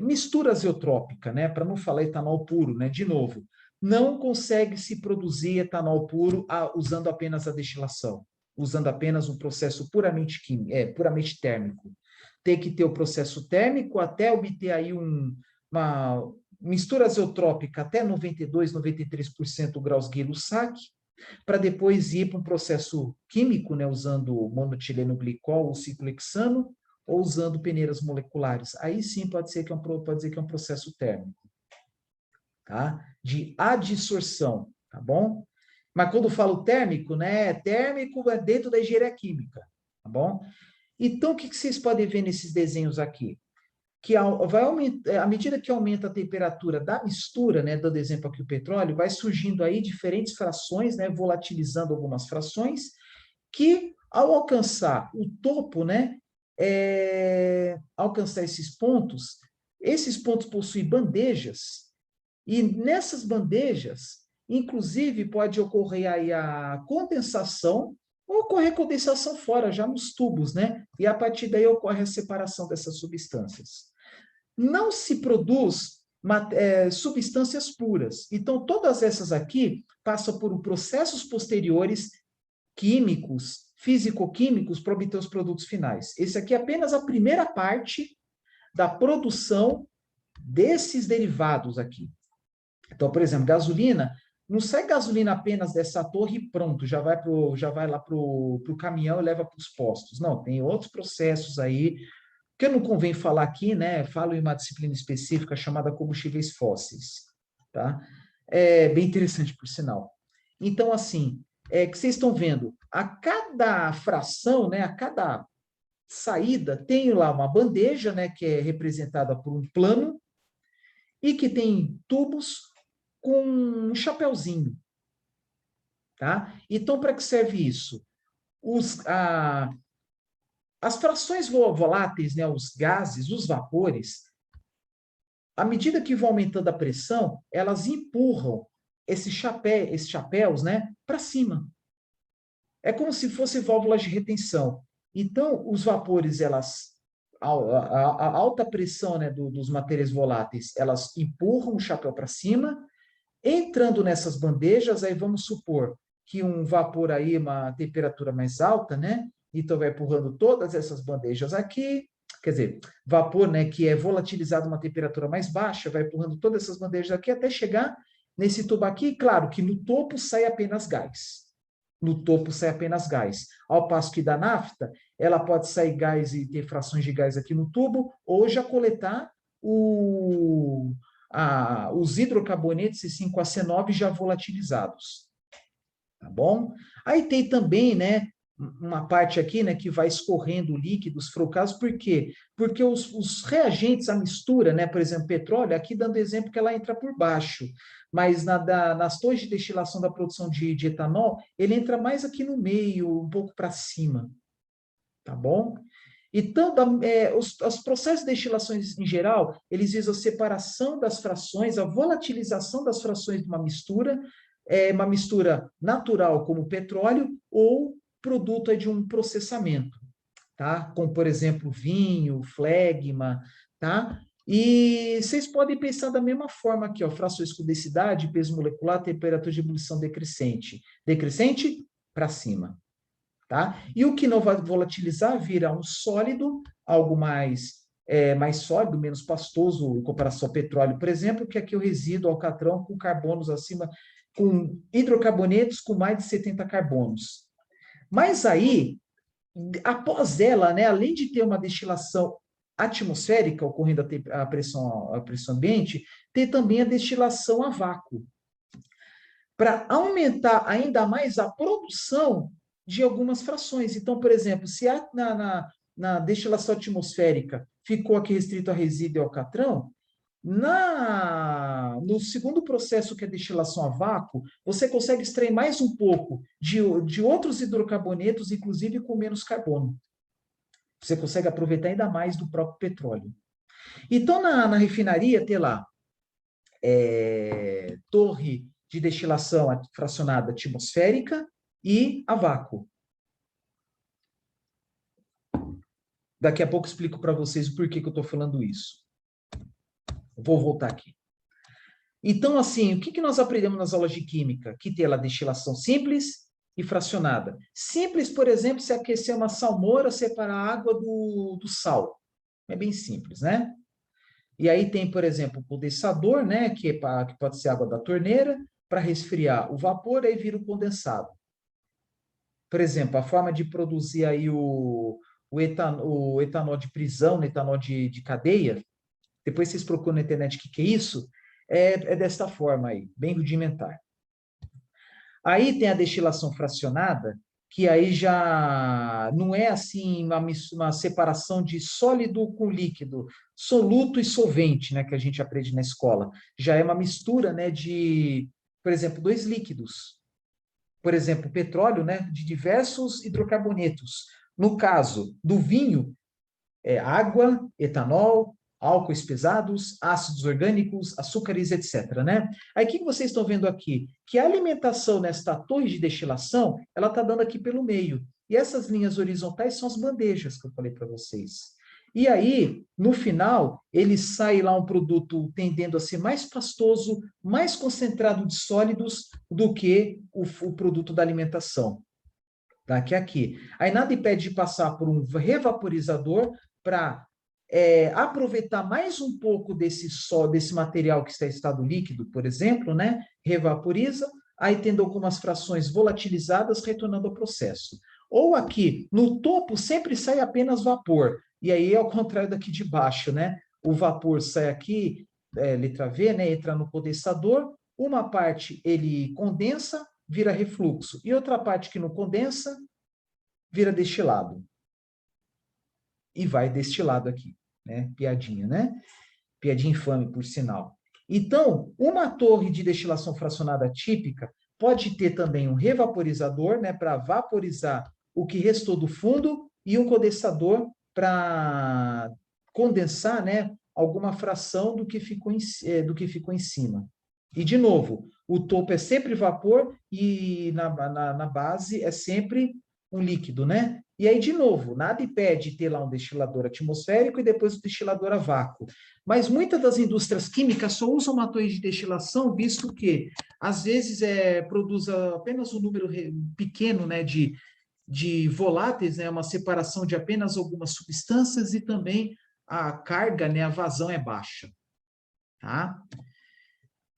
[SPEAKER 1] mistura azeotrópica, né, para não falar etanol puro, né, de novo, não consegue se produzir etanol puro usando apenas a destilação, usando apenas um processo puramente químico, puramente térmico. Tem que ter o processo térmico até obter aí uma mistura azeotrópica até 92, 93% graus Gay-Lussac, para depois ir para um processo químico, né, usando monoetileno glicol ou ciclohexano, ou usando peneiras moleculares. Aí sim pode dizer que é um processo térmico, tá? De adsorção, tá bom? Mas quando eu falo térmico, né, térmico é dentro da engenharia química, tá bom? Então, o que vocês podem ver nesses desenhos aqui? que vai aumentar, à medida que aumenta a temperatura da mistura, né, dando exemplo aqui o petróleo, vai surgindo aí diferentes frações, né, volatilizando algumas frações, que ao alcançar o topo, né, alcançar esses pontos possuem bandejas, e nessas bandejas, inclusive, pode ocorrer aí a condensação, ou ocorrer condensação fora, já nos tubos, né? E a partir daí ocorre a separação dessas substâncias. Não se produz substâncias puras. Então, todas essas aqui passam por processos posteriores químicos, físico-químicos, para obter os produtos finais. Esse aqui é apenas a primeira parte da produção desses derivados aqui. Então, por exemplo, gasolina, não sai gasolina apenas dessa torre e pronto, já vai lá para o caminhão e leva para os postos. Não, tem outros processos aí, que eu não convém falar aqui, né? Falo em uma disciplina específica chamada combustíveis fósseis, tá? É bem interessante, por sinal. Então, assim, que vocês estão vendo, a cada fração, né, a cada saída, tem lá uma bandeja, né, que é representada por um plano, e que tem tubos com um chapéuzinho, tá? Então, para que serve isso? As frações voláteis, né, os gases, os vapores, à medida que vão aumentando a pressão, elas empurram esses chapéus, né, para cima. É como se fossem válvulas de retenção. Então, os vapores, a alta pressão, né, dos materiais voláteis, elas empurram o chapéu para cima. Entrando nessas bandejas, aí vamos supor que um vapor aí, uma temperatura mais alta, né? Então vai empurrando todas essas bandejas aqui, quer dizer, vapor, né, que é volatilizado a uma temperatura mais baixa, vai empurrando todas essas bandejas aqui até chegar nesse tubo aqui. Claro que no topo sai apenas gás. No topo sai apenas gás. Ao passo que da nafta, ela pode sair gás e ter frações de gás aqui no tubo, ou já coletar os hidrocarbonetos C5AC9 já volatilizados. Tá bom? Aí tem também, né, uma parte aqui, né, que vai escorrendo líquidos frouxados, por quê? Porque os reagentes, a mistura, né, por exemplo, petróleo, aqui dando exemplo que ela entra por baixo, mas nas torres de destilação da produção de etanol, ele entra mais aqui no meio, um pouco para cima, tá bom? Então, os processos de destilações em geral, eles visam a separação das frações, a volatilização das frações de uma mistura natural como petróleo ou produto de um processamento, tá? Como, por exemplo, vinho, flegma, tá? E vocês podem pensar da mesma forma aqui, ó, frações com densidade, peso molecular, temperatura de ebulição decrescente. Decrescente para cima. Tá? E o que não vai volatilizar vira um sólido, algo mais sólido, menos pastoso em comparação ao petróleo, por exemplo, que aqui o resíduo alcatrão com carbonos acima, com hidrocarbonetos com mais de 70 carbonos. Mas aí, após ela, né, além de ter uma destilação atmosférica ocorrendo a pressão ambiente, tem também a destilação a vácuo, para aumentar ainda mais a produção de algumas frações. Então, por exemplo, se na destilação atmosférica ficou aqui restrito a resíduo e alcatrão, no segundo processo, que é a destilação a vácuo, você consegue extrair mais um pouco de outros hidrocarbonetos, inclusive com menos carbono. Você consegue aproveitar ainda mais do próprio petróleo. Então, na refinaria, tem lá torre de destilação fracionada atmosférica e a vácuo. Daqui a pouco explico para vocês o porquê que eu estou falando isso. Vou voltar aqui. Então, assim, o que nós aprendemos nas aulas de química? Que tem a destilação simples e fracionada. Simples, por exemplo, se aquecer uma salmoura, separar a água do sal. É bem simples, né? E aí tem, por exemplo, o condensador, né, que pode ser água da torneira, para resfriar o vapor, aí vira o condensado. Por exemplo, a forma de produzir aí o etanol de prisão, o etanol de cadeia, depois vocês procuram na internet o que é isso, é desta forma aí, bem rudimentar. Aí tem a destilação fracionada, que aí já não é assim uma separação de sólido com líquido, soluto e solvente, né, que a gente aprende na escola. Já é uma mistura, né, de, por exemplo, dois líquidos. Por exemplo, petróleo, né, de diversos hidrocarbonetos. No caso do vinho, é água, etanol, álcoois pesados, ácidos orgânicos, açúcares, etc., né? Aí o que vocês estão vendo aqui? Que a alimentação nesta torre de destilação, ela está dando aqui pelo meio. E essas linhas horizontais são as bandejas que eu falei para vocês. E aí, no final, ele sai lá um produto tendendo a ser mais pastoso, mais concentrado de sólidos do que o produto da alimentação. Tá? Que é aqui. Aí nada impede de passar por um revaporizador para aproveitar mais um pouco desse material que está em estado líquido, por exemplo, né? Revaporiza, aí tendo algumas frações volatilizadas, retornando ao processo. Ou aqui, no topo, sempre sai apenas vapor. E aí é ao contrário daqui de baixo, né? O vapor sai aqui, letra V, né? Entra no condensador, uma parte ele condensa, vira refluxo, e outra parte que não condensa, vira destilado. E vai destilado aqui, né? Piadinha, né? Piadinha infame, por sinal. Então, uma torre de destilação fracionada típica pode ter também um revaporizador, né, para vaporizar o que restou do fundo e um condensador para condensar, né, alguma fração do que ficou em cima. E, de novo, o topo é sempre vapor e na base é sempre um líquido, né? E aí, de novo, nada impede ter lá um destilador atmosférico e depois o destilador a vácuo. Mas muitas das indústrias químicas só usam uma torre de destilação, visto que, às vezes, produz apenas um número pequeno, né, de voláteis, né, uma separação de apenas algumas substâncias e também a carga, né, a vazão é baixa. Tá?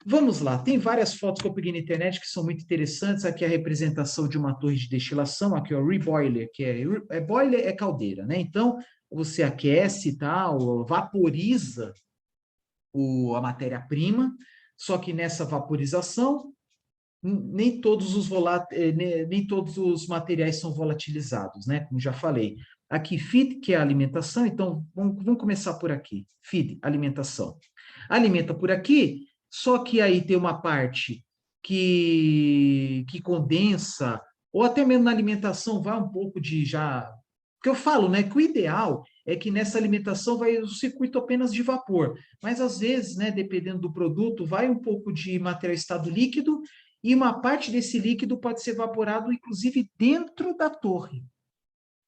[SPEAKER 1] Vamos lá, tem várias fotos que eu peguei na internet que são muito interessantes. Aqui é a representação de uma torre de destilação, aqui é o reboiler, que boiler é caldeira, né? Então, você aquece e tal, vaporiza a matéria-prima, só que nessa vaporização, nem todos nem todos os materiais são volatilizados, né? Como já falei. Aqui, feed, que é a alimentação, então vamos começar por aqui. Feed, alimentação. Alimenta por aqui, só que aí tem uma parte que condensa, ou até mesmo na alimentação vai um pouco de já. Porque eu falo, né, que o ideal é que nessa alimentação vai o circuito apenas de vapor, mas às vezes, né, dependendo do produto, vai um pouco de material em estado líquido e uma parte desse líquido pode ser evaporado, inclusive dentro da torre,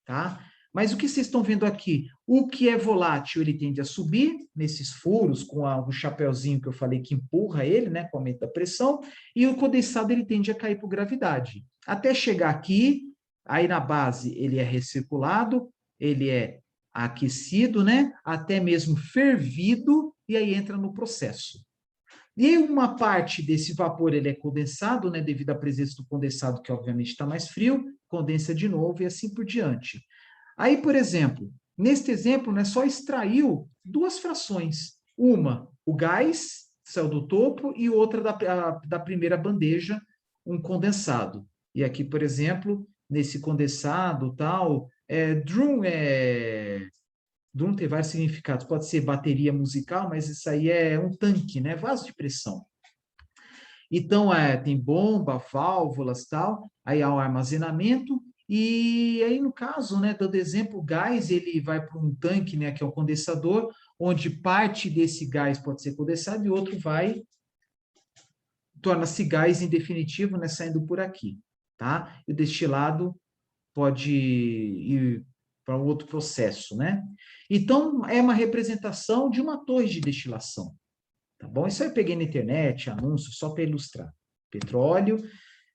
[SPEAKER 1] tá? Mas o que vocês estão vendo aqui? O que é volátil, ele tende a subir nesses furos, com o chapéuzinho que eu falei que empurra ele, né, com o aumento da pressão, e o condensado ele tende a cair por gravidade. Até chegar aqui, aí na base ele é recirculado, ele é aquecido, né, até mesmo fervido, e aí entra no processo. E uma parte desse vapor ele é condensado, né, devido à presença do condensado, que obviamente está mais frio, condensa de novo e assim por diante. Aí, por exemplo, neste exemplo, né, só extraiu duas frações. Uma, o gás, saiu do topo, e outra da primeira bandeja, um condensado. E aqui, por exemplo, nesse condensado, tal, drum tem vários significados. Pode ser bateria musical, mas isso aí é um tanque, né? Vaso de pressão. Então, tem bomba, válvulas, tal. Aí há o armazenamento. E aí, no caso, né, dando exemplo, o gás, ele vai para um tanque, né, que é o condensador, onde parte desse gás pode ser condensado e outro torna-se gás em definitivo, né, saindo por aqui, tá? E o destilado pode ir para um outro processo, né? Então, é uma representação de uma torre de destilação, tá bom? Isso aí eu peguei na internet, anúncio, só para ilustrar. Petróleo.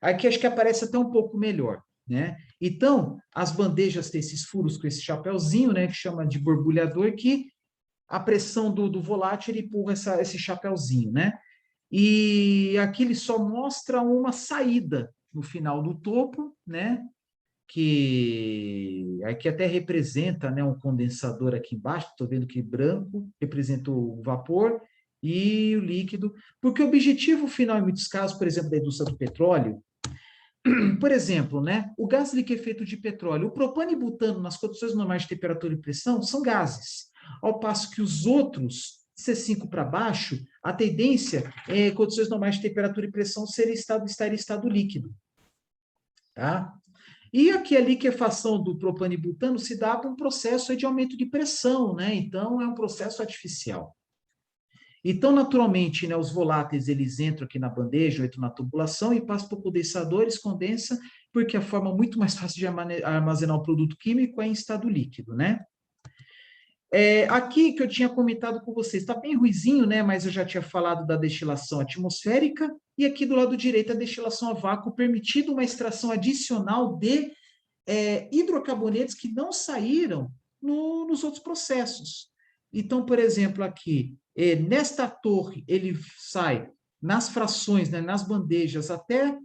[SPEAKER 1] Aqui acho que aparece até um pouco melhor, né? Então, as bandejas têm esses furos com esse chapéuzinho, né, que chama de borbulhador, que a pressão do volátil ele empurra esse chapéuzinho, né? E aqui ele só mostra uma saída no final do topo, né? Que aqui até representa, né, um condensador aqui embaixo, estou vendo que branco representa o vapor e o líquido, porque o objetivo final, em muitos casos, por exemplo, da indústria do petróleo, por exemplo, né, o gás liquefeito de petróleo, o propano e butano, nas condições normais de temperatura e pressão, são gases, ao passo que os outros, C5 para baixo, a tendência é, condições normais de temperatura e pressão, estar em estado líquido. Tá? E aqui a liquefação do propano e butano se dá por um processo de aumento de pressão, né? Então, é um processo artificial. Então, naturalmente, né, os voláteis, eles entram aqui na bandeja, entram na tubulação e passam para o condensador, eles condensam, porque a forma muito mais fácil de armazenar o produto químico é em estado líquido, né? Aqui que eu tinha comentado com vocês, está bem ruizinho, né? Mas eu já tinha falado da destilação atmosférica, e aqui do lado direito a destilação a vácuo, permitindo uma extração adicional de hidrocarbonetos que não saíram nos outros processos. Então, por exemplo, aqui, nesta torre, ele sai nas frações, né, nas bandejas, até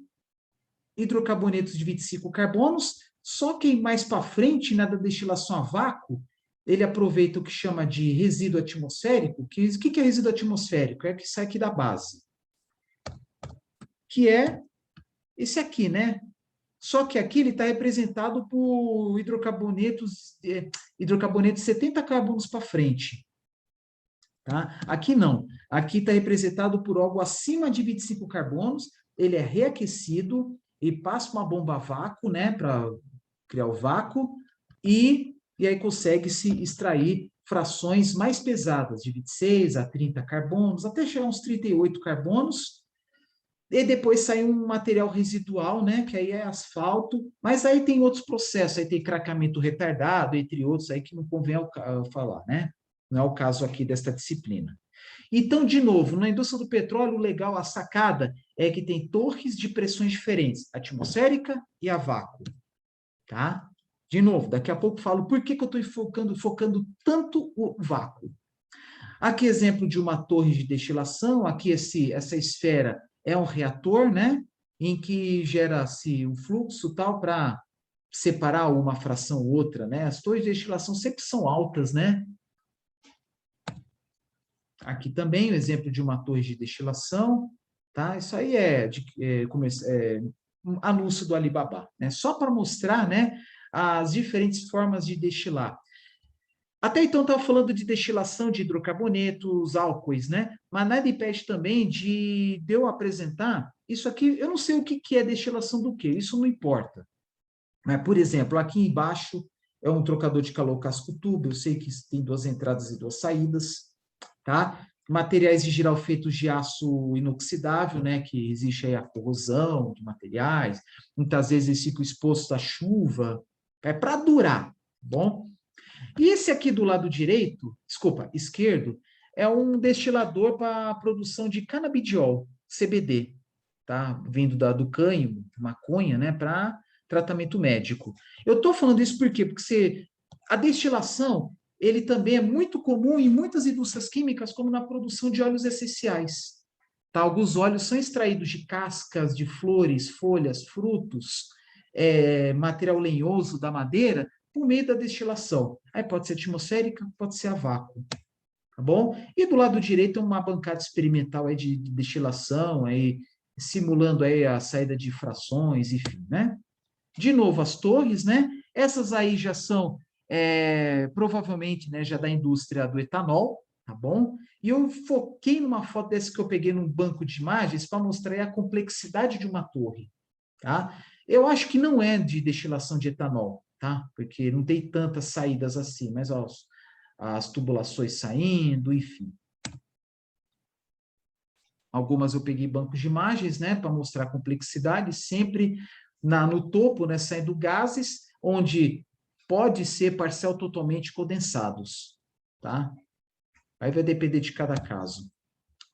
[SPEAKER 1] hidrocarbonetos de 25 carbonos, só que mais para frente, na destilação a vácuo, ele aproveita o que chama de resíduo atmosférico. O que é resíduo atmosférico? É o que sai aqui da base. Que é esse aqui, né? Só que aqui ele está representado por hidrocarbonetos de 70 carbonos para frente. Tá? Aqui não. Aqui está representado por algo acima de 25 carbonos, ele é reaquecido e passa uma bomba a vácuo, né, para criar o vácuo, e aí consegue-se extrair frações mais pesadas, de 26 a 30 carbonos, até chegar a uns 38 carbonos, e depois sai um material residual, né, que aí é asfalto, mas aí tem outros processos, aí tem craqueamento retardado, entre outros, aí que não convém falar, né? Não é o caso aqui desta disciplina. Então, de novo, na indústria do petróleo, o legal, a sacada, é que tem torres de pressões diferentes, atmosférica e a vácuo, tá? De novo, daqui a pouco falo por que eu estou focando tanto o vácuo. Aqui exemplo de uma torre de destilação, aqui essa esfera é um reator, né? Em que gera-se um fluxo tal para separar uma fração ou outra, né? As torres de destilação sempre são altas, né? Aqui também o exemplo de uma torre de destilação, tá? Isso aí um anúncio do Alibaba, né? Só para mostrar, né, as diferentes formas de destilar. Até então estava falando de destilação de hidrocarbonetos, álcoois, né? Mas nada impede também de eu apresentar isso aqui. Eu não sei o que é destilação do quê, isso não importa. Mas, por exemplo, aqui embaixo é um trocador de calor casco-tubo, eu sei que tem 2 entradas e 2 saídas, tá? Materiais de geral feitos de aço inoxidável, né? Que existe aí a corrosão de materiais, muitas vezes eles ficam expostos à chuva, é para durar, tá bom? E esse aqui do lado direito, desculpa, esquerdo, é um destilador para a produção de canabidiol, CBD, tá? Vindo do cânhamo, maconha, né, para tratamento médico. Eu estou falando isso por quê? Porque a destilação, ele também é muito comum em muitas indústrias químicas, como na produção de óleos essenciais. Tá? Alguns óleos são extraídos de cascas de flores, folhas, frutos, material lenhoso da madeira, por meio da destilação. Aí pode ser atmosférica, pode ser a vácuo, tá bom? E do lado direito uma bancada experimental aí de destilação, aí simulando aí a saída de frações, enfim, né? De novo, as torres, né? Essas aí já são provavelmente, né, já da indústria do etanol, tá bom? E eu foquei numa foto dessa que eu peguei num banco de imagens para mostrar aí a complexidade de uma torre, tá? Eu acho que não é de destilação de etanol, tá? Porque não tem tantas saídas assim, mas ó, as tubulações saindo, enfim. Algumas eu peguei bancos de imagens, né, para mostrar a complexidade, sempre no topo, né, saindo gases, onde pode ser parcial totalmente condensados, tá? Aí vai depender de cada caso.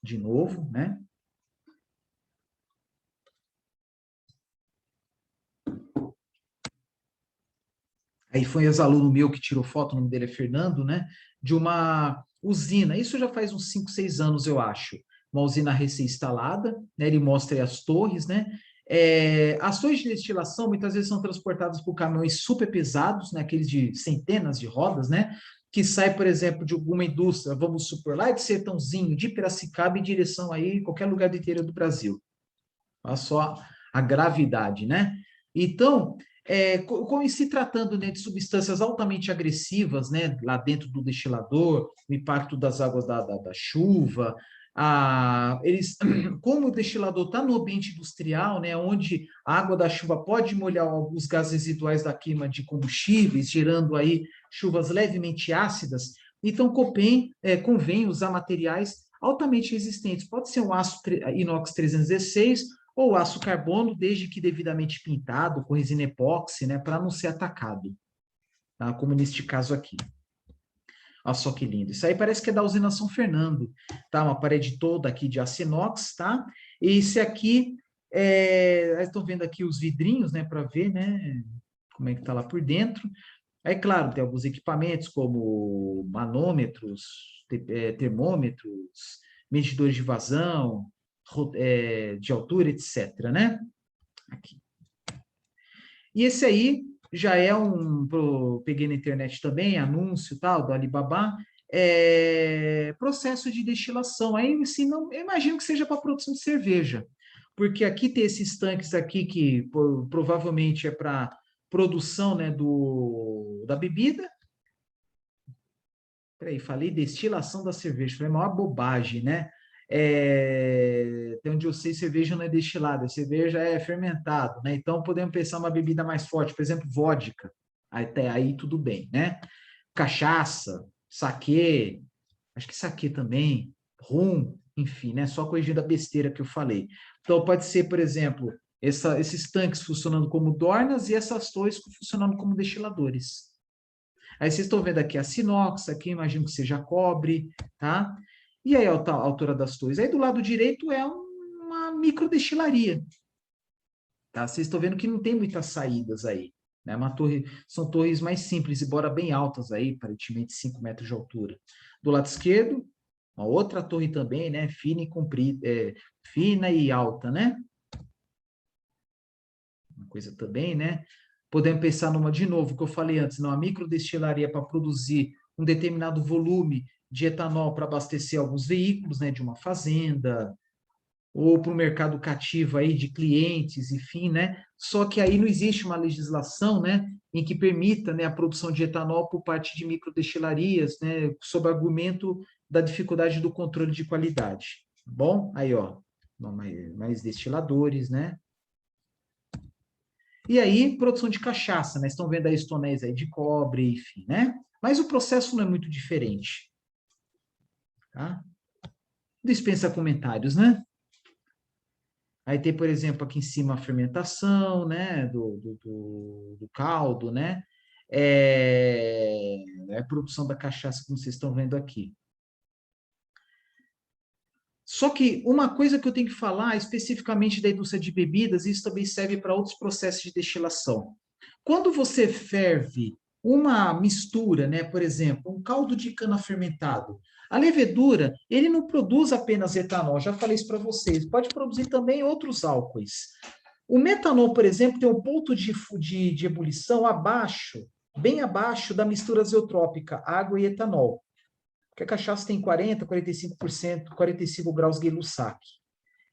[SPEAKER 1] De novo, né? Aí foi um ex-aluno meu que tirou foto, o nome dele é Fernando, né? De uma usina, isso já faz uns 5, 6 anos, eu acho. Uma usina recém-instalada, né? Ele mostra aí as torres, né? As torres de destilação muitas vezes são transportadas por caminhões super pesados, né? Aqueles de centenas de rodas, né? Que sai, por exemplo, de alguma indústria, vamos supor, lá de Sertãozinho, de Piracicaba, em direção aí a qualquer lugar do interior do Brasil. Olha só a gravidade, né? Então, como se tratando, né, de substâncias altamente agressivas, né, lá dentro do destilador, o impacto das águas da chuva, como o destilador está no ambiente industrial, né, onde a água da chuva pode molhar os gases residuais da queima de combustíveis, gerando aí chuvas levemente ácidas, então convém usar materiais altamente resistentes. Pode ser um aço inox 316 ou aço carbono, desde que devidamente pintado, com resina epóxi, né, para não ser atacado, tá? Como neste caso aqui. Olha só que lindo. Isso aí parece que é da usina São Fernando, tá? Uma parede toda aqui de aço inox, tá? E esse aqui, estão vendo aqui os vidrinhos, né, para ver, né, como é que tá lá por dentro. Aí, claro, tem alguns equipamentos como manômetros, termômetros, medidores de vazão, de altura, etc., né? Aqui. E esse aí já é peguei na internet também, anúncio tal, do Alibaba, processo de destilação. Aí, assim, não, eu imagino que seja para produção de cerveja, porque aqui tem esses tanques aqui que provavelmente é para produção, né, da bebida. Peraí, falei destilação da cerveja, foi a maior bobagem, né? Até onde eu sei, cerveja não é destilada, cerveja é fermentado, né? Então podemos pensar uma bebida mais forte, por exemplo, vodka. Até aí tudo bem, né? Cachaça, saquê, acho que saquê também, rum, enfim, né? Só corrigindo a besteira que eu falei. Então pode ser, por exemplo, esses tanques funcionando como dornas e essas torres funcionando como destiladores. Aí vocês estão vendo aqui a Sinox, aqui imagino que seja cobre, tá? E aí a altura das torres. Aí do lado direito é uma microdestilaria, tá? Vocês estão vendo que não tem muitas saídas aí, né? São torres mais simples, embora bem altas aí, aparentemente 5 metros de altura. Do lado esquerdo, uma outra torre também, né? Fina e comprida, fina e alta, né? Uma coisa também, né? Podemos pensar de novo, que eu falei antes, numa microdestilaria para produzir um determinado volume de etanol para abastecer alguns veículos, né, de uma fazenda, ou para o mercado cativo aí de clientes, enfim, né? Só que aí não existe uma legislação, né, em que permita, né, a produção de etanol por parte de microdestilarias, né, sob argumento da dificuldade do controle de qualidade. Bom, aí, ó, mais destiladores, né? E aí, produção de cachaça, né? Estão vendo aí os tonéis aí de cobre, enfim, né? Mas o processo não é muito diferente, tá? Dispensa comentários, né? Aí tem, por exemplo, aqui em cima a fermentação, né? Do caldo, né? A produção da cachaça, como vocês estão vendo aqui. Só que uma coisa que eu tenho que falar especificamente da indústria de bebidas, isso também serve para outros processos de destilação. Quando você ferve uma mistura, né, por exemplo, um caldo de cana fermentado, a levedura, ele não produz apenas etanol, já falei isso para vocês, pode produzir também outros álcoois. O metanol, por exemplo, tem um ponto de ebulição abaixo, bem abaixo da mistura azeotrópica, água e etanol. Porque a cachaça tem 40, 45%, 45 graus Gay-Lussac.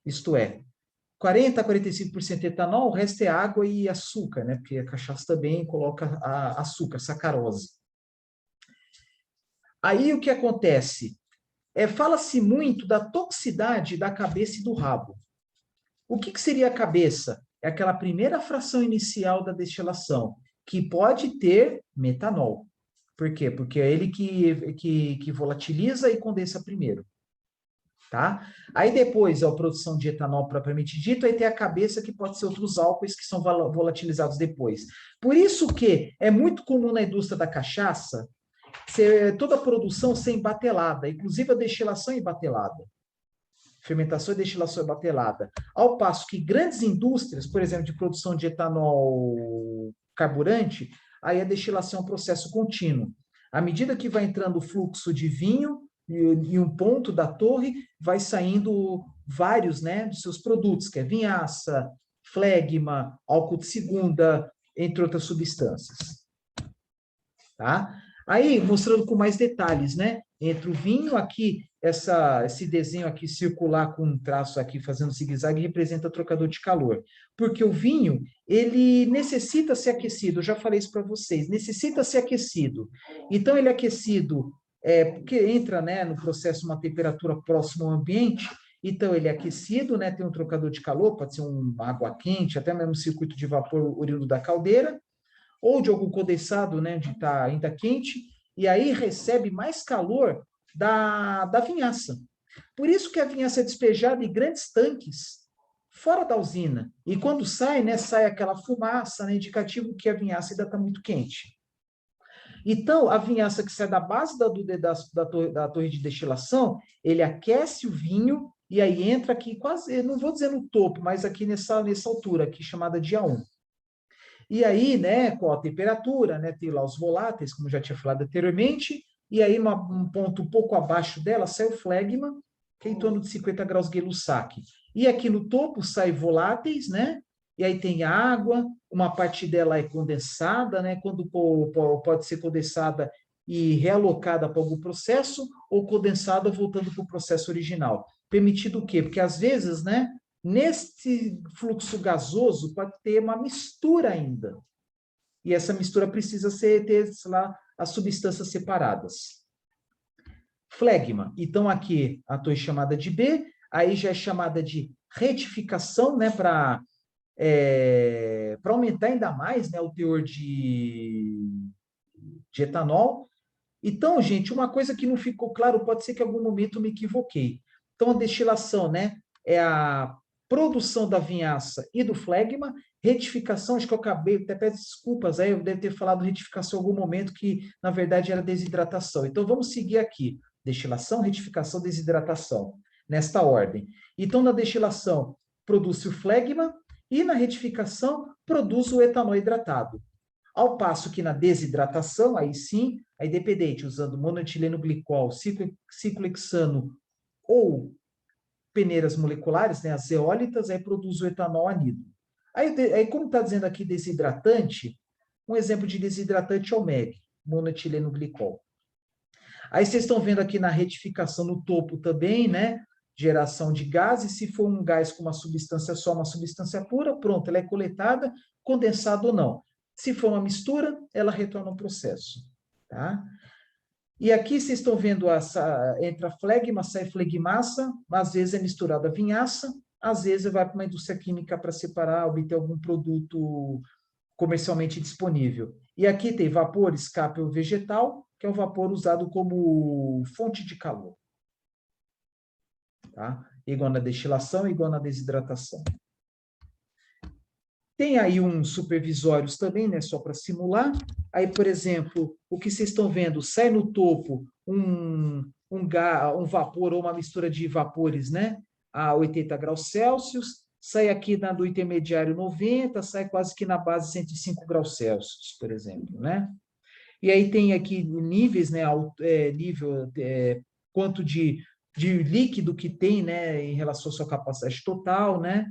[SPEAKER 1] Isto é, 40 a 45% etanol, o resto é água e açúcar, né? Porque a cachaça também coloca açúcar, sacarose. Aí o que acontece? Fala-se muito da toxicidade da cabeça e do rabo. O que seria a cabeça? É aquela primeira fração inicial da destilação, que pode ter metanol. Por quê? Porque é ele que volatiliza e condensa primeiro. Tá? Aí depois a produção de etanol propriamente dito, aí tem a cabeça que pode ser outros álcoois que são volatilizados depois. Por isso que é muito comum na indústria da cachaça toda a produção ser embatelada, inclusive a destilação embatelada. Fermentação e destilação embatelada. Ao passo que grandes indústrias, por exemplo, de produção de etanol carburante, aí a destilação é um processo contínuo. À medida que vai entrando o fluxo de vinho, em um ponto da torre, vai saindo vários, né, dos seus produtos, que é vinhaça, flegma, álcool de segunda, entre outras substâncias. Tá? Aí, mostrando com mais detalhes, né? Entre o vinho aqui, esse desenho aqui circular com um traço aqui fazendo zigue-zague representa trocador de calor. Porque o vinho, ele necessita ser aquecido, eu já falei isso para vocês, necessita ser aquecido. Então, ele é aquecido, porque entra, né, no processo uma temperatura próxima ao ambiente, então ele é aquecido, né, tem um trocador de calor, pode ser uma água quente, até mesmo um circuito de vapor oriundo da caldeira, ou de algum condensado, né, onde está ainda quente, e aí recebe mais calor da vinhaça. Por isso que a vinhaça é despejada em grandes tanques fora da usina. E quando sai, né, sai aquela fumaça, né, indicativo que a vinhaça ainda está muito quente. Então, a vinhaça que sai da base da torre de destilação, ele aquece o vinho e aí entra aqui quase, não vou dizer no topo, mas aqui nessa altura aqui, chamada de A1. E aí, né, com a temperatura, né, tem lá os voláteis, como já tinha falado anteriormente, e aí um ponto um pouco abaixo dela sai o flegma, que é em torno de 50 graus Gay-Lussac. E aqui no topo sai voláteis, né? E aí tem água, uma parte dela é condensada, né? Quando pode ser condensada e realocada para algum processo, ou condensada voltando para o processo original. Permitido o quê? Porque às vezes, né, neste fluxo gasoso pode ter uma mistura ainda. E essa mistura precisa ter lá, as substâncias separadas. Flegma. Então, aqui a torre chamada de B, aí já é chamada de retificação, né, para aumentar ainda mais, né, o teor de etanol. Então, gente, uma coisa que não ficou claro, pode ser que em algum momento eu me equivoquei. Então, a destilação, né, é a produção da vinhaça e do flegma, retificação, acho que eu acabei, até peço desculpas, aí eu devo ter falado retificação em algum momento, que na verdade era desidratação. Então, vamos seguir aqui, destilação, retificação, desidratação, nesta ordem. Então, na destilação, produz o flegma, e na retificação, produz o etanol hidratado. Ao passo que na desidratação, aí sim, a independente, usando monoetileno glicol, ciclohexano ou peneiras moleculares, né, as zeólitas, aí produz o etanol anidro. Aí como está dizendo aqui desidratante, um exemplo de desidratante é o MEG, monoetileno glicol. Aí vocês estão vendo aqui na retificação no topo também, né, geração de gases, se for um gás com uma substância só, uma substância pura, pronto, ela é coletada, condensada ou não. Se for uma mistura, ela retorna ao processo. Tá? E aqui vocês estão vendo, entra flegma, sai flegmassa, às vezes é misturada a vinhaça, às vezes vai para uma indústria química para separar, obter algum produto comercialmente disponível. E aqui tem vapor, escape vegetal, que é o vapor usado como fonte de calor. Tá? Igual na destilação, igual na desidratação. Tem aí uns supervisórios também, né, só para simular. Aí, por exemplo, o que vocês estão vendo, sai no topo um vapor ou uma mistura de vapores, né, a 80 graus Celsius, sai aqui do intermediário 90, sai quase que na base 105 graus Celsius, por exemplo, né? E aí tem aqui níveis, né, nível, quanto de líquido que tem, né, em relação à sua capacidade total, né?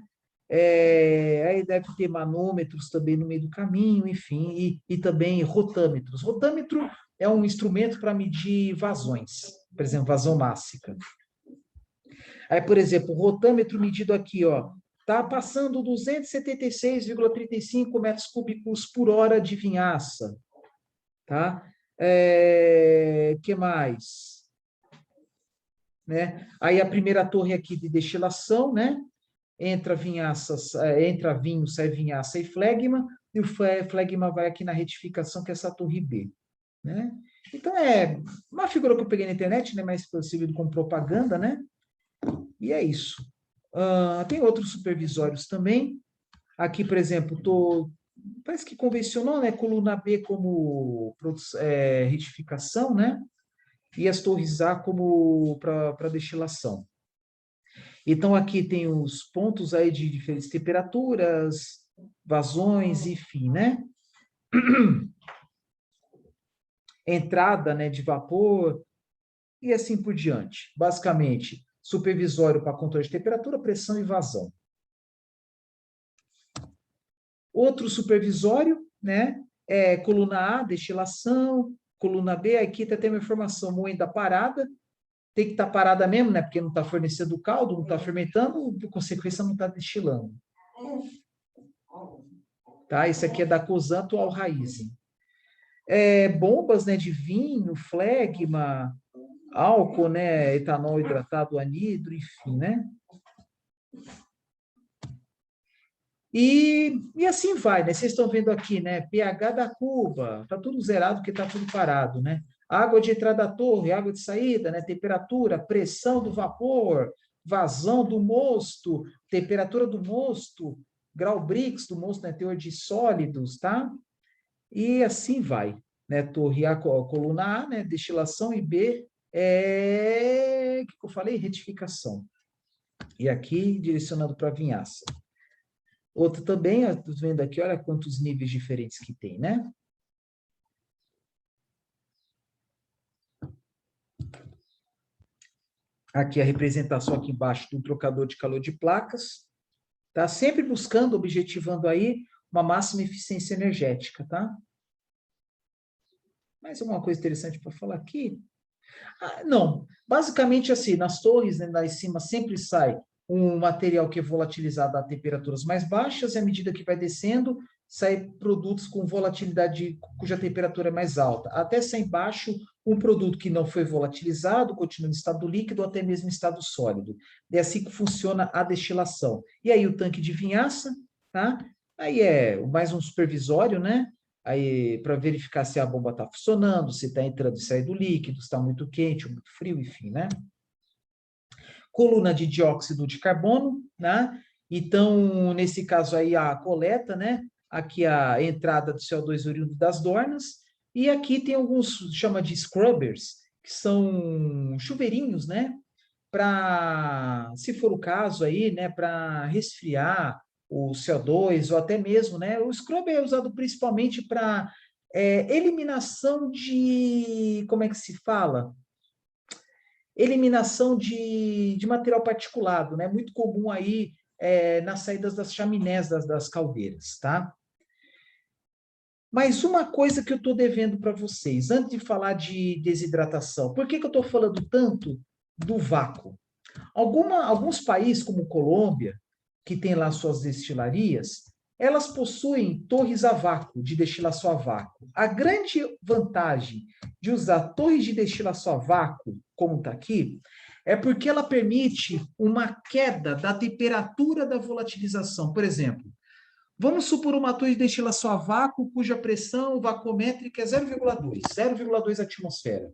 [SPEAKER 1] Aí deve ter manômetros também no meio do caminho, enfim, e também rotâmetros. Rotâmetro é um instrumento para medir vazões, por exemplo, vazão mássica. Aí, por exemplo, o rotâmetro medido aqui, ó, está passando 276,35 metros cúbicos por hora de vinhaça. Tá? Que mais? Né? Aí a primeira torre aqui de destilação, né? Entra vinho, sai vinhaça e flegma, e o flegma vai aqui na retificação, que é essa torre B. Né? Então, é uma figura que eu peguei na internet, né, mais possível como propaganda, né? E é isso. Tem outros supervisórios também. Aqui, por exemplo, parece que convencionou, né? Coluna B como retificação, né? E as torres A como para destilação. Então, aqui tem os pontos aí de diferentes temperaturas, vazões, enfim, né? Entrada, né, de vapor e assim por diante. Basicamente, supervisório para controle de temperatura, pressão e vazão. Outro supervisório, né, é coluna A, destilação, coluna B, aqui tem uma informação moendo a parada, tem que estar parada mesmo, né? Porque não está fornecendo caldo, não está fermentando, por consequência, não está destilando. Tá? Isso aqui é da Cosanto ao Raizen. Bombas, né, de vinho, flegma, álcool, né, etanol hidratado, anidro, enfim, né? E assim vai, né? Vocês estão vendo aqui, né? pH da cuba, tá tudo zerado porque tá tudo parado, né? Água de entrada da torre, água de saída, né? Temperatura, pressão do vapor, vazão do mosto, temperatura do mosto, grau Brix do mosto, né? Teor de sólidos, tá? E assim vai, né? Torre A, coluna A, né? Destilação e B, o que eu falei? Retificação. E aqui, direcionando para a vinhaça. Outro também, estou vendo aqui, olha quantos níveis diferentes que tem, né? Aqui a representação aqui embaixo do trocador de calor de placas. Tá? Sempre buscando, objetivando aí uma máxima eficiência energética, tá? Mais alguma coisa interessante para falar aqui? Não, basicamente assim, nas torres, né, lá em cima sempre sai um material que é volatilizado a temperaturas mais baixas, e à medida que vai descendo, sai produtos com volatilidade cuja temperatura é mais alta. Até sair embaixo um produto que não foi volatilizado, continua em estado líquido ou até mesmo em estado sólido. É assim que funciona a destilação. E aí o tanque de vinhaça, tá? Aí é mais um supervisório, né? Aí para verificar se a bomba está funcionando, se está entrando e saindo líquido, se está muito quente ou muito frio, enfim, né? Coluna de dióxido de carbono, né? Então, nesse caso aí, a coleta, né? Aqui a entrada do CO2 oriundo das dornas, e aqui tem alguns, chama de scrubbers, que são chuveirinhos, né? Para, se for o caso aí, né, para resfriar o CO2, ou até mesmo, né, o scrubber é usado principalmente para eliminação de, como é que se fala? Eliminação de material particulado, né, muito comum aí nas saídas das chaminés das caldeiras, tá? Mas uma coisa que eu estou devendo para vocês, antes de falar de desidratação, por que eu estou falando tanto do vácuo? Alguns países, como Colômbia, que tem lá suas destilarias, elas possuem torres a vácuo, de destilação a vácuo. A grande vantagem de usar torres de destilação a vácuo, como está aqui, é porque ela permite uma queda da temperatura da volatilização. Por exemplo, vamos supor uma torre de destilação a vácuo cuja pressão vacuométrica é 0,2 atmosfera.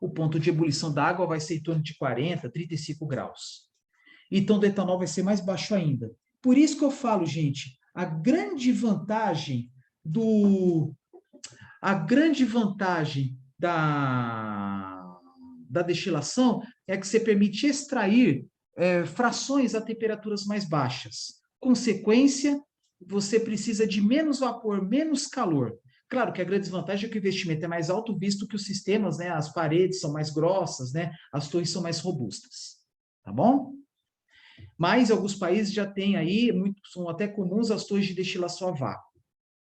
[SPEAKER 1] O ponto de ebulição da água vai ser em torno de 40, 35 graus. Então, do etanol vai ser mais baixo ainda. Por isso que eu falo, gente, a grande vantagem da destilação é que você permite extrair frações a temperaturas mais baixas. Consequência, você precisa de menos vapor, menos calor. Claro que a grande desvantagem é que o investimento é mais alto, visto que os sistemas, né, as paredes são mais grossas, né, as torres são mais robustas. Tá bom? Mas alguns países já têm aí, são até comuns as torres de destilação a vácuo.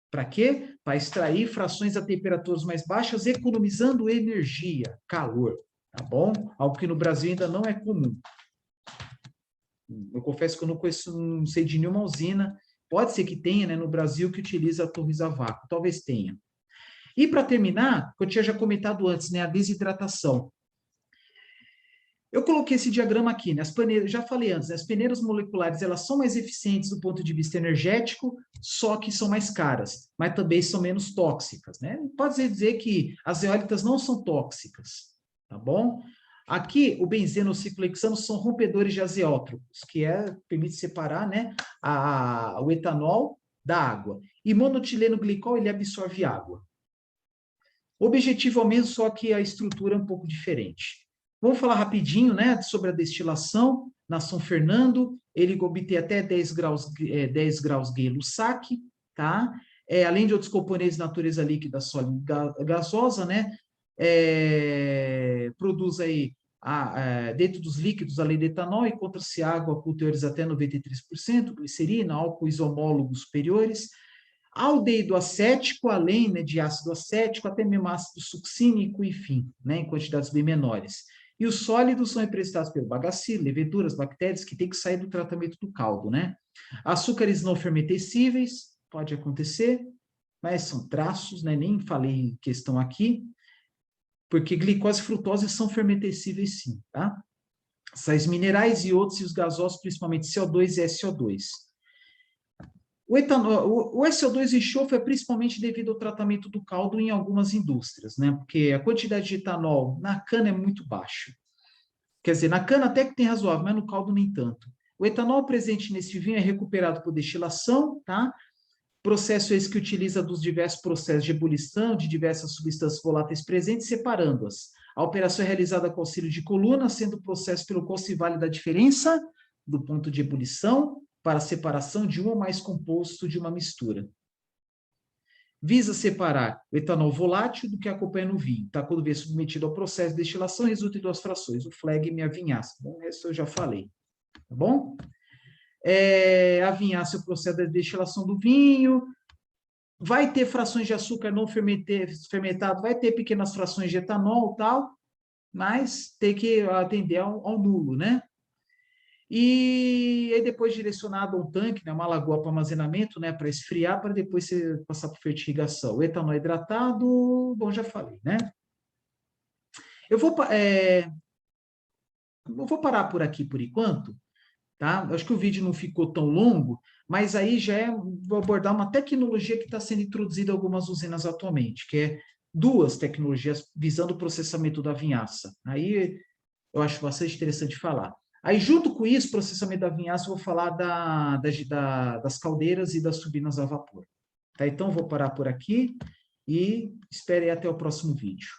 [SPEAKER 1] Para quê? Para extrair frações a temperaturas mais baixas, economizando energia, calor. Tá bom? Algo que no Brasil ainda não é comum. Eu confesso que eu não conheço, não sei de nenhuma usina. Pode ser que tenha, né, no Brasil, que utiliza torres a vácuo. Talvez tenha. E para terminar, eu tinha já comentado antes, né, a desidratação. Eu coloquei esse diagrama aqui, né? As peneiras, já falei antes, né? As peneiras moleculares elas são mais eficientes do ponto de vista energético, só que são mais caras, mas também são menos tóxicas, né? Pode dizer que as eólicas não são tóxicas, tá bom? Aqui, o benzeno e o ciclohexano são rompedores de azeótropos, que permite separar, né, o etanol da água. E monoetileno glicol, ele absorve água. O objetivo é o mesmo, só que a estrutura é um pouco diferente. Vamos falar rapidinho, né, sobre a destilação. Na São Fernando, ele obtém até 10 graus Gay-Lussac, tá? Além de outros componentes de natureza líquida, sólida, gasosa, né? Produz aí, dentro dos líquidos, além de etanol, encontra-se água com teores até 93%, glicerina, álcoois homólogos superiores, aldeído acético, além, né, de ácido acético, até mesmo ácido succínico, enfim, né, em quantidades bem menores. E os sólidos são representados pelo bagaçilo, leveduras, bactérias, que tem que sair do tratamento do caldo, né? Açúcares não fermentescíveis, pode acontecer, mas são traços, né? Nem falei em questão aqui, porque glicose e frutose são fermentescíveis sim, tá? Sais minerais e outros, e os gasosos, principalmente CO2 e SO2. O etanol, o SO2 e enxofre é principalmente devido ao tratamento do caldo em algumas indústrias, né? Porque a quantidade de etanol na cana é muito baixa. Quer dizer, na cana até que tem razoável, mas no caldo nem tanto. O etanol presente nesse vinho é recuperado por destilação, tá? Processo esse que utiliza dos diversos processos de ebulição de diversas substâncias voláteis presentes, separando-as. A operação é realizada com auxílio de coluna, sendo o processo pelo qual se vale da diferença do ponto de ebulição para a separação de um ou mais composto de uma mistura. Visa separar o etanol volátil do que acompanha no vinho, tá? Quando vem submetido ao processo de destilação, resulta em duas frações, o flegme e a vinhaça. Bom, isso eu já falei, tá bom? A vinhaça é o processo da destilação do vinho, vai ter frações de açúcar não fermentado, vai ter pequenas frações de etanol e tal, mas tem que atender ao nulo, né? E aí depois direcionado a um tanque, né, uma lagoa para armazenamento, né, para esfriar, para depois você passar por fertirrigação. O etanol hidratado, bom, já falei, né? Eu vou parar por aqui por enquanto, tá? Acho que o vídeo não ficou tão longo, mas aí vou abordar uma tecnologia que está sendo introduzida em algumas usinas atualmente, que é duas tecnologias visando o processamento da vinhaça. Aí eu acho bastante interessante falar. Aí, junto com isso, processamento da vinhaça, eu vou falar das caldeiras e das turbinas a vapor. Tá? Então, vou parar por aqui e espere até o próximo vídeo.